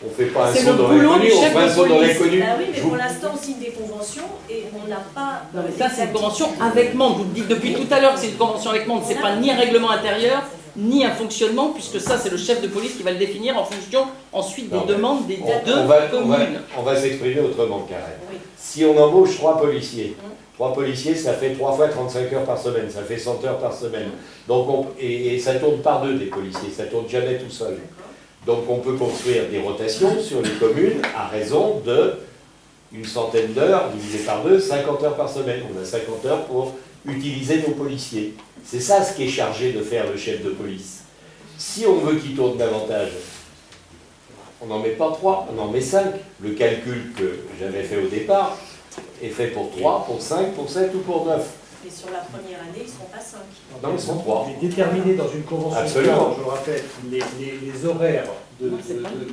On ne fait pas un C'est saut le dans boulot l'inconnu, du on chef fait un de saut dans police. l'inconnu. Ah oui, mais pour l'instant, on signe des conventions et on n'a pas. Non, mais ça, c'est une convention avec Mende. Je vous le dis depuis tout à l'heure que c'est une convention avec Mende. C'est pas ni un règlement intérieur, ni un fonctionnement, puisque ça, c'est le chef de police qui va le définir en fonction ensuite des Non, mais demandes des deux communes. On va s'exprimer autrement, Karen. Oui. Si on embauche 3 policiers, 3 policiers, ça fait 3 fois 35 heures par semaine, ça fait 100 heures par semaine. Donc et ça tourne par deux des policiers, ça tourne jamais tout seul. Donc on peut construire des rotations sur les communes à raison de une centaine d'heures, divisé par 2, 50 heures par semaine. On a 50 heures pour utiliser nos policiers. C'est ça ce qui est chargé de faire le chef de police. Si on veut qu'il tourne davantage, on n'en met pas 3, on en met 5. Le calcul que j'avais fait au départ est fait pour 3, pour 5, pour 7 ou pour 9. Et sur la première année, ils ne seront pas 5. Non, ils sont 3. Il est déterminé dans une convention Absolument. cadre, je le rappelle, les horaires,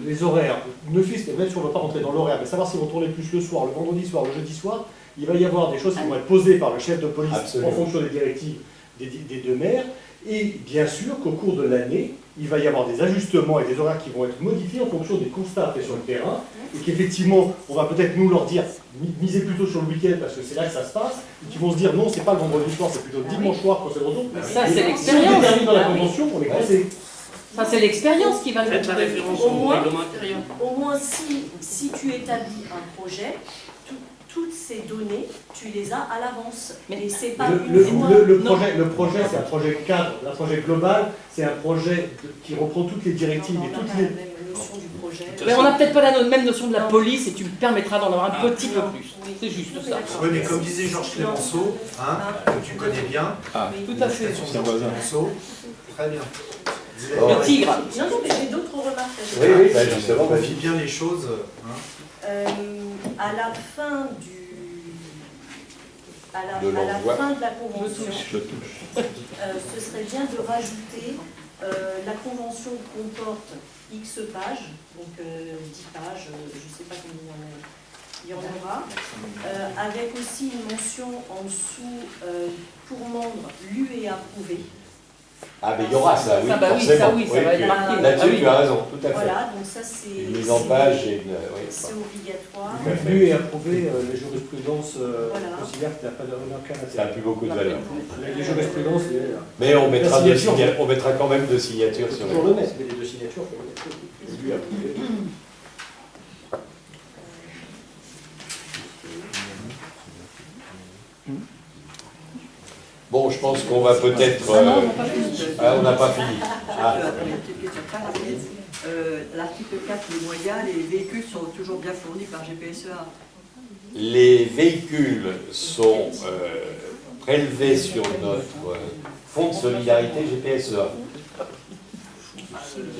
les horaires, ne fixent, même si on ne va pas rentrer dans l'horaire, mais savoir si vont tourner plus le soir, le vendredi soir, le jeudi soir, il va y avoir des choses qui vont être posées par le chef de police Absolument. en fonction des directives des deux maires, et bien sûr qu'au cours de l'année, il va y avoir des ajustements et des horaires qui vont être modifiés en fonction des constats faits sur le terrain, et qu'effectivement, on va peut-être nous leur dire, misez plutôt sur le week-end parce que c'est là que ça se passe, et qu'ils vont se dire non, c'est pas le vendredi soir, c'est plutôt le dimanche soir quand c'est le retour. Ça, c'est Si on l'expérience. détermine dans la convention, on est coincé. Ça, c'est l'expérience qui va le Faites la référence Au au moins- règlement intérieur. Au moins, si tu établis un projet, toutes ces données, tu les as à l'avance. Mais c'est pas Le projet, c'est un projet cadre, un projet global, c'est un projet qui reprend toutes les directives et on toutes n'a pas les... la même notion du projet. Mais on n'a peut-être pas la même notion de la police et tu me permettras d'en avoir un petit peu Non. plus. Oui. C'est juste Non, mais ça. d'accord. Oui, mais comme disait Georges Clémenceau, que tu connais bien, Tout à fait. citation de Georges Clémenceau, très bien. Le tigre. Non, non, mais j'ai d'autres remarques à Oui, faire. oui, bah justement. On vit bien les choses. À la fin De l'envoi. fin de la convention, Je touche. ce serait bien de rajouter la convention comporte X pages, donc 10 pages, je ne sais pas combien il y en aura, avec aussi une mention en dessous pour membre lu et approuvé. Ah, mais il y aura ça, oui. Ça, bah oui, forcément. ça, oui, ça va être tu- marqué. Là-dessus, Ah oui. tu as raison, tout à fait. Voilà, donc ça c'est Une mise en page et une. Oui. c'est obligatoire. Tout à fait. Lu et approuvé, les jurisprudences Voilà. considèrent qu'il n'y a pas aucun Ça n'a intérêt. plus beaucoup de valeur. Les jurisprudences, Mais on mettra, La signature. on mettra quand même 2 signatures sur toujours les. le mettre, mais les deux signatures, il faut le mettre. Lu et approuvé. Bon, je pense qu'on va peut-être. On n'a pas fini. Ah. Une petite question très rapide. L'article 4, les moyens, les véhicules sont toujours bien fournis par GPSEA. Les véhicules sont prélevés sur notre fonds de solidarité GPSEA.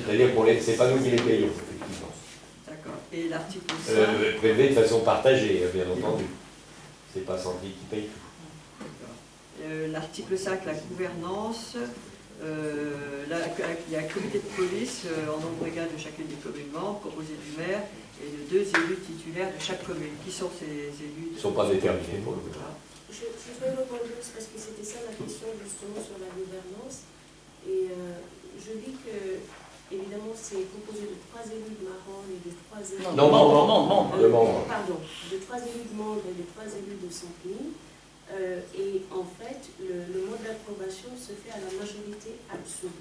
C'est-à-dire qu'on c'est pas nous qui les payons, effectivement. D'accord. Et l'article 5, Prélevés de façon partagée, bien entendu. C'est pas Santé qui paye tout. l'article 5, la gouvernance, il y a un comité de police en nombre égal de chacune des communes membres, composé du maire et de 2 élus titulaires de chaque commune. Qui sont ces élus? Ils ne sont pas déterminés pour le coup. Je vais rebondir parce que c'était ça la question justement sur la gouvernance. Et je dis que, évidemment, c'est composé de 3 élus de Marolles et de 3 élus... Non. De membres. Pardon, de 3 élus de Mandres et de 3 élus de Sampigny. Et en fait, le mode d'approbation se fait à la majorité absolue.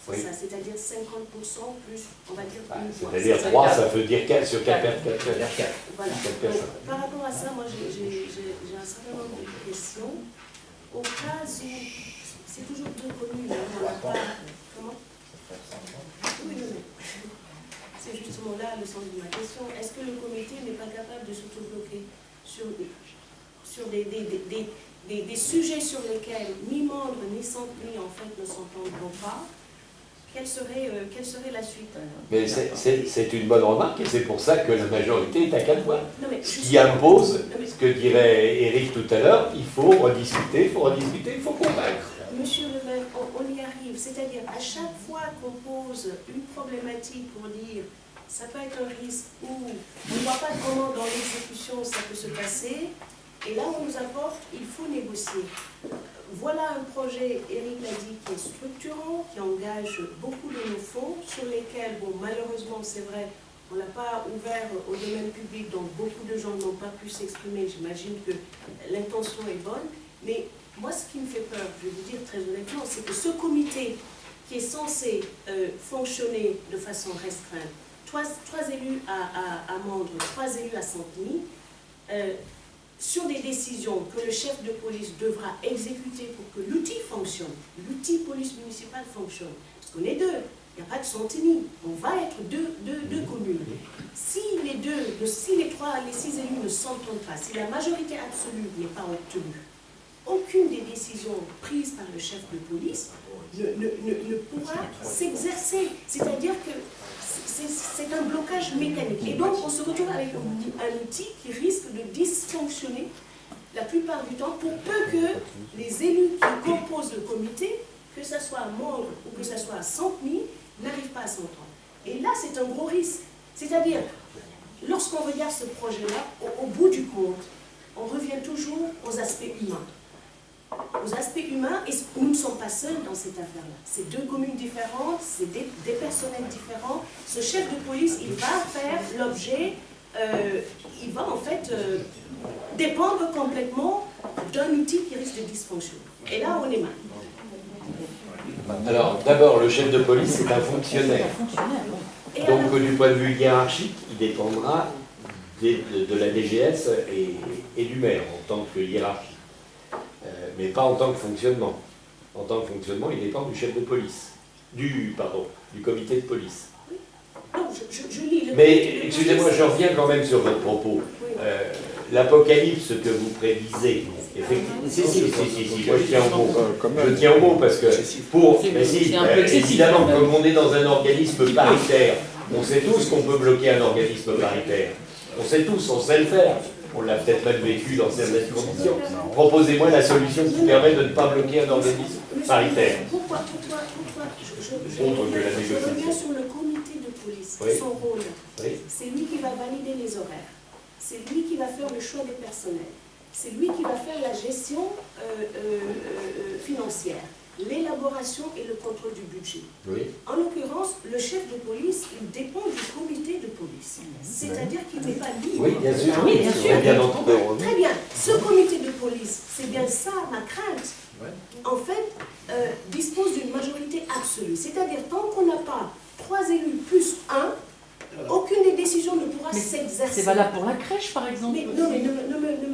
C'est Oui. ça, c'est-à-dire 50% plus, on va dire, une voix. C'est-à-dire 3, ça veut dire 4 sur 4 personnes. Voilà. Quatre personnes. Donc, par rapport à ça, moi j'ai un certain nombre de questions. Au cas où, c'est toujours 2 communes, hein, on n'a pas. Comment? Oui, non. C'est justement là le sens de ma question. Est-ce que le comité n'est pas capable de s'autobloquer sur des des sujets sur lesquels ni membres ni Sampigny en fait ne s'entendront pas, quelle serait la suite? Mais c'est une bonne remarque et c'est pour ça que la majorité est à 4 voix. Non, mais Ce qui impose, ce que dirait Éric tout à l'heure, il faut rediscuter, il faut convaincre. Monsieur le maire, on y arrive. C'est-à-dire, à chaque fois qu'on pose une problématique pour dire ça peut être un risque ou on ne voit pas comment dans l'exécution ça peut se passer, et là on nous apporte, il faut négocier. Voilà un projet, Éric l'a dit, qui est structurant, qui engage beaucoup de nos fonds, sur lesquels, bon, malheureusement, c'est vrai, on ne l'a pas ouvert au domaine public, donc beaucoup de gens n'ont pas pu s'exprimer. J'imagine que l'intention est bonne, mais moi, ce qui me fait peur, je vais vous dire très honnêtement, c'est que ce comité qui est censé fonctionner de façon restreinte, trois élus à Mandres, 3 élus à Sampigny, sur des décisions que le chef de police devra exécuter pour que l'outil fonctionne, l'outil police municipale fonctionne. Parce qu'on est 2, il n'y a pas de Sampigny, on va être deux communes. Si les 6 élus ne s'entendent pas, si la majorité absolue n'est pas obtenue, aucune des décisions prises par le chef de police ne pourra s'exercer. C'est-à-dire que c'est un blocage mécanique. Et donc, on se retrouve avec un outil qui risque de dysfonctionner la plupart du temps pour peu que les élus qui composent le comité, que ce soit à Mandres ou que ce soit à Sampigny, n'arrivent pas à s'entendre. Et là, c'est un gros risque. C'est-à-dire, lorsqu'on regarde ce projet-là, au bout du compte, on revient toujours aux aspects humains. Aux aspects humains, et nous ne sommes pas seuls dans cette affaire-là. C'est 2 communes différentes, c'est des personnels différents. Ce chef de police, il va faire l'objet, il va en fait dépendre complètement d'un outil qui risque de dysfonctionner. Et là, on est mal. Alors, d'abord, le chef de police, c'est un fonctionnaire. Donc, du point de vue hiérarchique, il dépendra de la DGS et du maire en tant que hiérarchie. Mais pas en tant que fonctionnement. En tant que fonctionnement, il dépend du chef de police. Du comité de police. Non, je lis le... Mais, excusez-moi, je reviens quand même sur votre propos. L'apocalypse que vous prédisez, effectivement, si, moi je tiens au mot. Je tiens au mot parce que, évidemment, comme on est dans un organisme paritaire, on sait tous qu'on peut bloquer un organisme paritaire. On sait tous, on sait le faire. On l'a peut-être même vécu dans certaines conditions. Proposez-moi la solution qui permet de ne pas bloquer un organisme paritaire. Pourquoi je reviens sur le comité de police, son rôle. C'est lui qui va valider les horaires. C'est lui qui va faire le choix des personnels. C'est lui qui va faire la gestion financière, l'élaboration et le contrôle du budget. En l'occurrence, le chef de police, il dépend du comité de police. C'est-à-dire qu'il n'est pas libre. Oui, bien sûr. Oui, bien sûr. Bien entendu. Très bien. Ce comité de police, c'est bien ça ma crainte. En fait, dispose d'une majorité absolue. C'est-à-dire, tant qu'on n'a pas 3 élus plus 1, aucune des décisions ne pourra s'exercer. C'est valable pour la crèche, par exemple.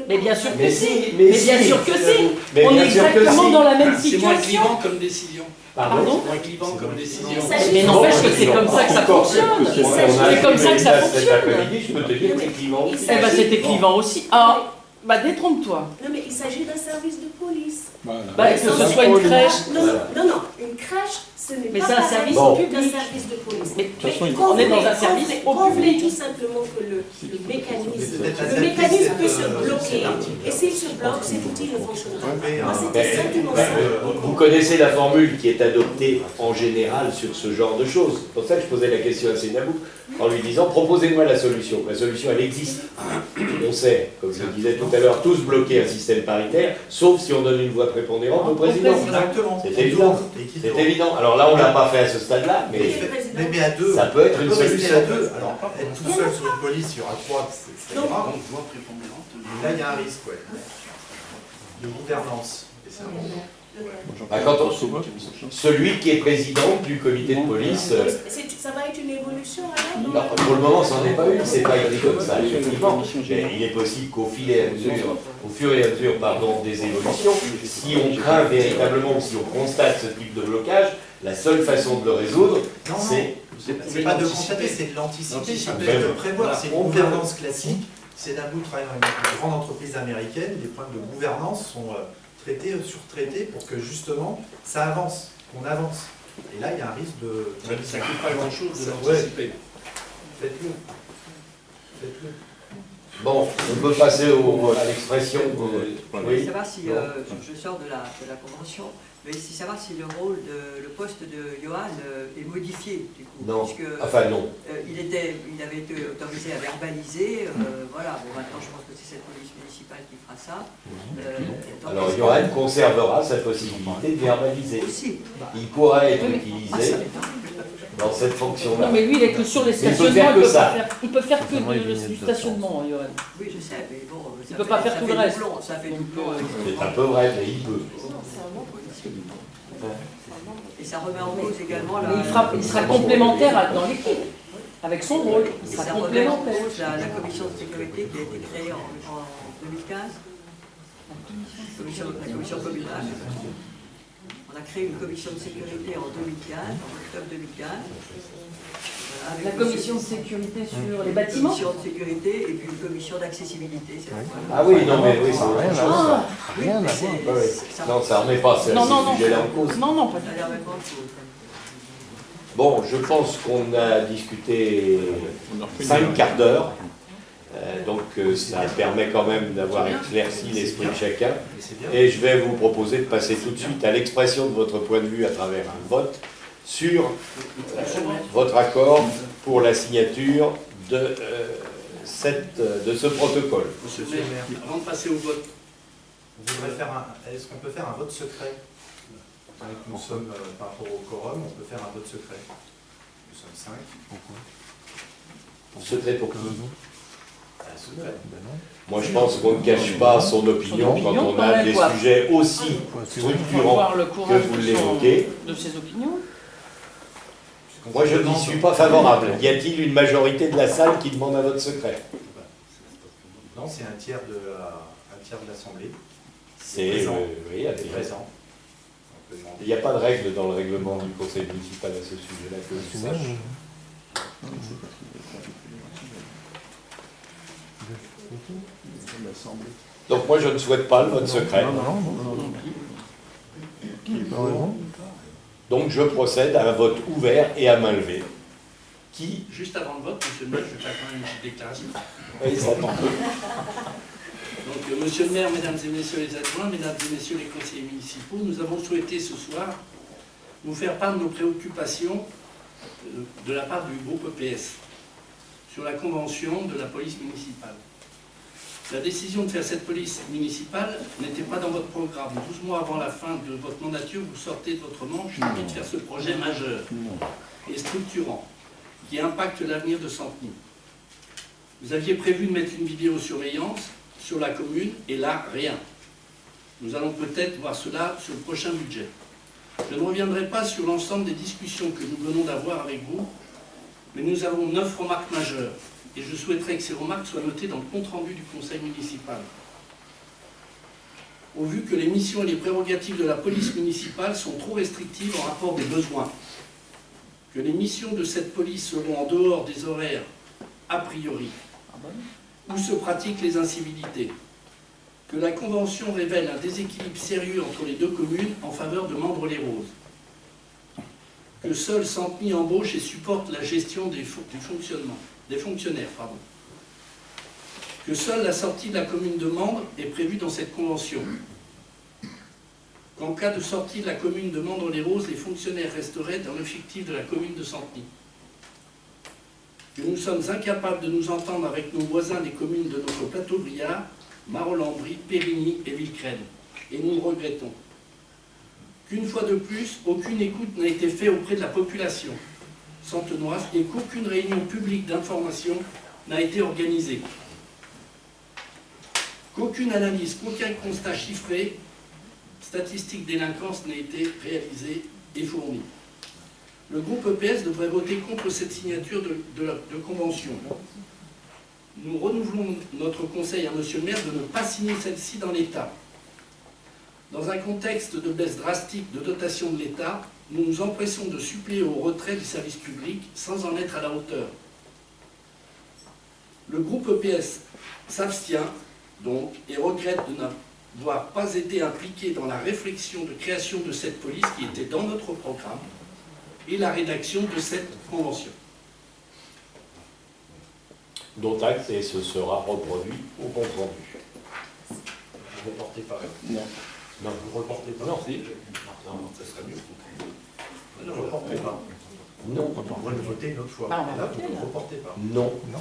Mais bien sûr que mais si. Mais bien sûr que si. Mais on bien est sûr que exactement si. dans la même C'est moins situation. clivant comme décision. Pardon. C'est moins clivant comme décision. Mais n'empêche que c'est comme ça que ça fonctionne. C'est comme ça que ça Cet fonctionne. après-midi, je peux te dire que c'est clivant aussi. Eh ben c'était clivant aussi. Ah, bah détrompe-toi. Non, mais il s'agit d'un service de police. Bah, que ce soit une crèche. Non, une crèche, ce n'est Mais pas c'est un pareil service qu'un public. service de police. Mais on est dans un service au public. tout simplement que le mécanisme peut se bloquer. Et s'il se bloque, cet outil ne fonctionnera pas. Moi, c'était simplement ça. Vous connaissez la formule qui est adoptée en général sur ce genre de choses. C'est pour ça que je posais la question à Sénabou, en lui disant proposez-moi la solution. La solution, elle existe. On sait, comme je le disais tout à l'heure, tous bloquer un système paritaire, sauf si on donne une voix prépondérante au président. Exactement. C'est évident. C'est évident. Alors là, on ne l'a pas fait à ce stade-là, Mais à 2, ça peut être une solution. à 2. Alors, être tout seul sur une police, il y aura 3, c'est grave. Donc, voix prépondérante. Là, il y a un risque, de gouvernance. Et c'est un moment. Celui qui est président du comité de police. Ça va être une évolution alors? Pour le moment, ça n'en est pas une, c'est pas écrit comme ça, effectivement. Mais il est possible qu'au fur et à mesure, des évolutions, si on craint véritablement, si on constate ce type de blocage, la seule façon de le résoudre, c'est. C'est pas de constater, c'est de l'anticiper, c'est de prévoir. C'est une gouvernance classique. Cédabou travaille dans une grande entreprise américaine, les problèmes de gouvernance sont traités, surtraités pour que justement ça avance, qu'on avance. Et là, il y a un risque de... Ça ne coûte pas grand-chose de Ouais. l'anticiper. Faites-le. Faites-le. Bon, on peut passer à l'expression. Je voulais Oui. savoir si, Bon. je sors de la convention, mais si savoir si le poste de Johan est modifié, du coup. Non, Puisque, enfin non. il avait été autorisé à verbaliser, voilà, bon maintenant je pense que c'est cette police municipale qui fera ça. Donc, Alors, est-ce que- Johan conservera sa possibilité de verbaliser. Aussi. Il pourra être Ah, utilisé ça m'étonne. dans cette fonction-là. Non, mais lui, il est que sur les Il peut stationnements, faire que ça. il peut faire que du stationnement, hein, Johan. Oui, je sais, mais bon, Il peut pas faire tout le reste. Ça fait Donc, doublon. C'est un peu vrai, mais il peut. Et ça remet en cause également la... Mais il sera complémentaire dans l'équipe, avec son rôle. Il Et sera ça remet en complémentaire. cause la commission de sécurité qui a été créée en 2015. La commission communale. On a créé une commission de sécurité en 2015, en octobre 2015. Voilà, avec La commission de sécurité sur les bâtiments. Une commission de sécurité et puis une commission d'accessibilité. Ah oui, non, mais oui, c'est autre chose. Ah, Oui, mais c'est- Ouais, ouais. ça- Non, ça remet pas ce non, non, non. sujet-là en cause. Non, non, pas du ça a tout. l'air vraiment de- Bon, je pense qu'on a discuté 5 quarts d'heure. Donc ça permet quand même d'avoir éclairci l'esprit de chacun. Mais c'est bien. Et je vais vous proposer de passer tout de suite à l'expression de votre point de vue à travers un vote sur votre accord pour la signature de ce protocole. Monsieur le maire, avant de passer au vote, Est-ce qu'on peut faire un vote secret? Nous sommes, par rapport au quorum, on peut faire un vote secret. Nous sommes 5. Secret pour qui? Secret. Moi je pense qu'on ne cache pas son opinion quand on quand a même, des quoi. sujets aussi Faut structurants voir le que courage vous de l'évoquez. ses opinions. Moi je n'y suis pas favorable. Y a-t-il une majorité de la salle qui demande un vote secret? Non, c'est un tiers de l'Assemblée. C'est Présent. oui, Est avec- présent. On peut demander. Il n'y a pas de règle dans le règlement du conseil municipal à ce sujet-là que je sache. Donc moi je ne souhaite pas le vote secret. Donc je procède à un vote ouvert et à main levée. Qui juste avant le vote, monsieur le maire, je vais faire quand même une petite déclaration. Oui, ça attend. Donc, monsieur le maire, mesdames et messieurs les adjoints, mesdames et messieurs les conseillers municipaux, nous avons souhaité ce soir vous faire part de nos préoccupations de la part du groupe EPS sur la convention de la police municipale. La décision de faire cette police municipale n'était pas dans votre programme. 12 mois avant la fin de votre mandature, vous sortez de votre manche et de faire ce projet majeur et structurant qui impacte l'avenir de Santeny. Vous aviez prévu de mettre une vidéosurveillance sur la commune, et là, rien. Nous allons peut-être voir cela sur le prochain budget. Je ne reviendrai pas sur l'ensemble des discussions que nous venons d'avoir avec vous, mais nous avons 9 remarques majeures, et je souhaiterais que ces remarques soient notées dans le compte-rendu du conseil municipal. Au vu que les missions et les prérogatives de la police municipale sont trop restrictives en rapport des besoins, que les missions de cette police seront en dehors des horaires a priori, où se pratiquent les incivilités, que la Convention révèle un déséquilibre sérieux entre les deux communes en faveur de Mandres-les-Roses, que seul Santeny embauche et supporte la gestion des fonctionnaires, que seule la sortie de la commune de Mandres est prévue dans cette convention, qu'en cas de sortie de la commune de Mandres-les-Roses, les fonctionnaires resteraient dans l'effectif de la commune de Santeny, que nous sommes incapables de nous entendre avec nos voisins des communes de notre plateau Briard, Marolles-en-Brie, Périgny et Villecresnes, et nous le regrettons. Qu'une fois de plus, aucune écoute n'a été faite auprès de la population santenoise et qu'aucune réunion publique d'information n'a été organisée. Qu'aucune analyse, qu'aucun constat chiffré, statistique délinquance n'a été réalisé et fourni. Le groupe EPS devrait voter contre cette signature de convention. Nous renouvelons notre conseil à monsieur le maire de ne pas signer celle-ci dans l'État. Dans un contexte de baisse drastique de dotation de l'État, nous nous empressons de suppléer au retrait du service public sans en être à la hauteur. Le groupe EPS s'abstient donc et regrette de n'avoir pas été impliqué dans la réflexion de création de cette police qui était dans notre programme et la rédaction de cette convention. Dont acte et ce sera reproduit au compte rendu. Vous ne reportez pas. Non. Non, Vous ne reportez pas. non, si. Non, ça serait mieux. Vous ne reportez pas. Non. Vous pourrez le voter une autre fois. Ah, on va Et là, voter, vous ne là. reportez pas. Non. Non.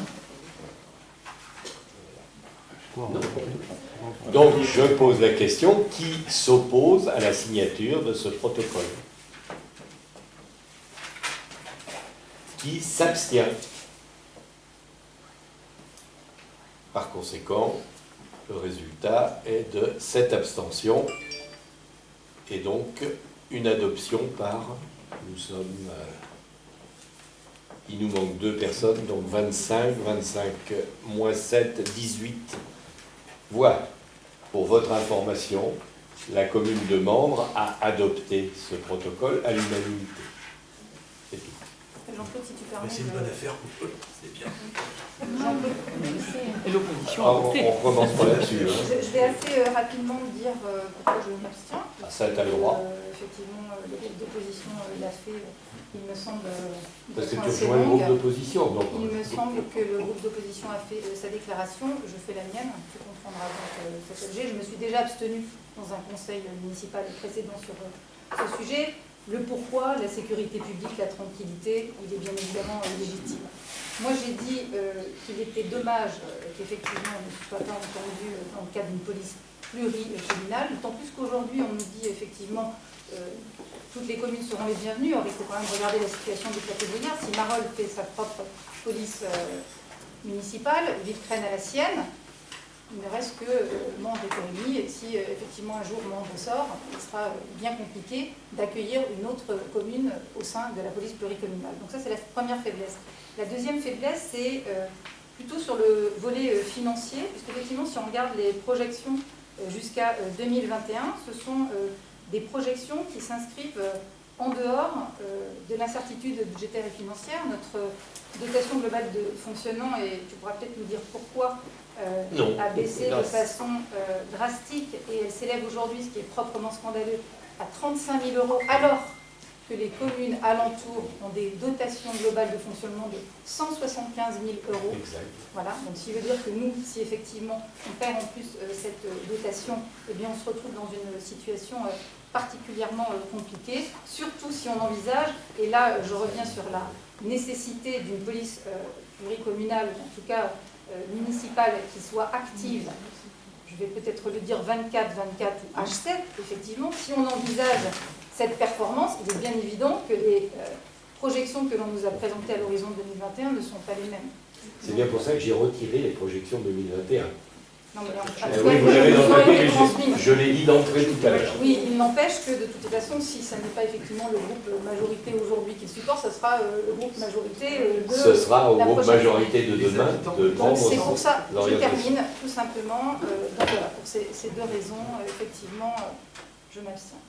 Donc, je pose la question, qui s'oppose à la signature de ce protocole? Qui s'abstient? Par conséquent, le résultat est de 7 abstentions et donc une adoption par, nous sommes, il nous manque 2 personnes, donc 25 moins 7, 18 voix. Pour votre information, la commune de Mende a adopté ce protocole à l'unanimité. C'est tout. Jean-Claude, si tu permets. Mais c'est une bonne affaire pour eux, c'est bien. Et l'opposition Ah, a voté. on recommence pas là-dessus. Hein. Je vais assez rapidement dire pourquoi je m'abstiens. Ah, ça, t'as le droit. Effectivement, le groupe d'opposition l'a fait, il me semble, de Parce que façon tu assez rejoins le groupe longue. d'opposition. Donc, Il me semble que le groupe d'opposition a fait sa déclaration, je fais la mienne, tu comprendras donc cet objet. Je me suis déjà abstenue dans un conseil municipal précédent sur ce sujet. Le pourquoi, la sécurité publique, la tranquillité, il est bien évidemment légitime. Moi, j'ai dit qu'il était dommage qu'effectivement on ne soit pas entendu dans le cadre d'une police pluricommunale, d'autant plus qu'aujourd'hui, on nous dit effectivement toutes les communes seront les bienvenues. Or, il faut quand même regarder la situation du Châteaubriand. Si Marolles fait sa propre police municipale, Villecrène a la sienne, il ne reste que Mende et Périgny, et si effectivement un jour Mende sort, il sera bien compliqué d'accueillir une autre commune au sein de la police pluricommunale. Donc ça, c'est la première faiblesse. La deuxième faiblesse, c'est plutôt sur le volet financier, puisque effectivement, si on regarde les projections jusqu'à 2021, ce sont des projections qui s'inscrivent en dehors de l'incertitude budgétaire et financière. Notre dotation globale de fonctionnement, et tu pourras peut-être nous dire pourquoi, a baissé de façon drastique, et elle s'élève aujourd'hui, ce qui est proprement scandaleux, à 35 000 €, alors que les communes alentours ont des dotations globales de fonctionnement de 175 000 €. exact. Voilà, donc ce qui veut dire que nous, si effectivement on perd en plus cette dotation, eh bien on se retrouve dans une situation particulièrement compliquée, surtout si on envisage, et là je reviens sur la nécessité d'une police pluricommunale, en tout cas municipale, qui soit active, je vais peut-être le dire 24/24 ou H7, effectivement, si on envisage cette performance, il est bien évident que les projections que l'on nous a présentées à l'horizon 2021 ne sont pas les mêmes. C'est bien pour ça que j'ai retiré les projections 2021. Non, mais en tout Eh cas, oui, vous les l'avez projections ont noté, été transmises. je l'ai dit d'entrée tout à l'heure. Oui, il n'empêche que de toute façon, si ça n'est pas effectivement le groupe majorité aujourd'hui qui le supporte, ce sera le groupe majorité de Ce sera au la groupe prochaine. majorité de demain de Donc prendre c'est pour ça, je l'orientation. termine tout simplement. Donc voilà, pour ces deux raisons, effectivement, je m'abstiens.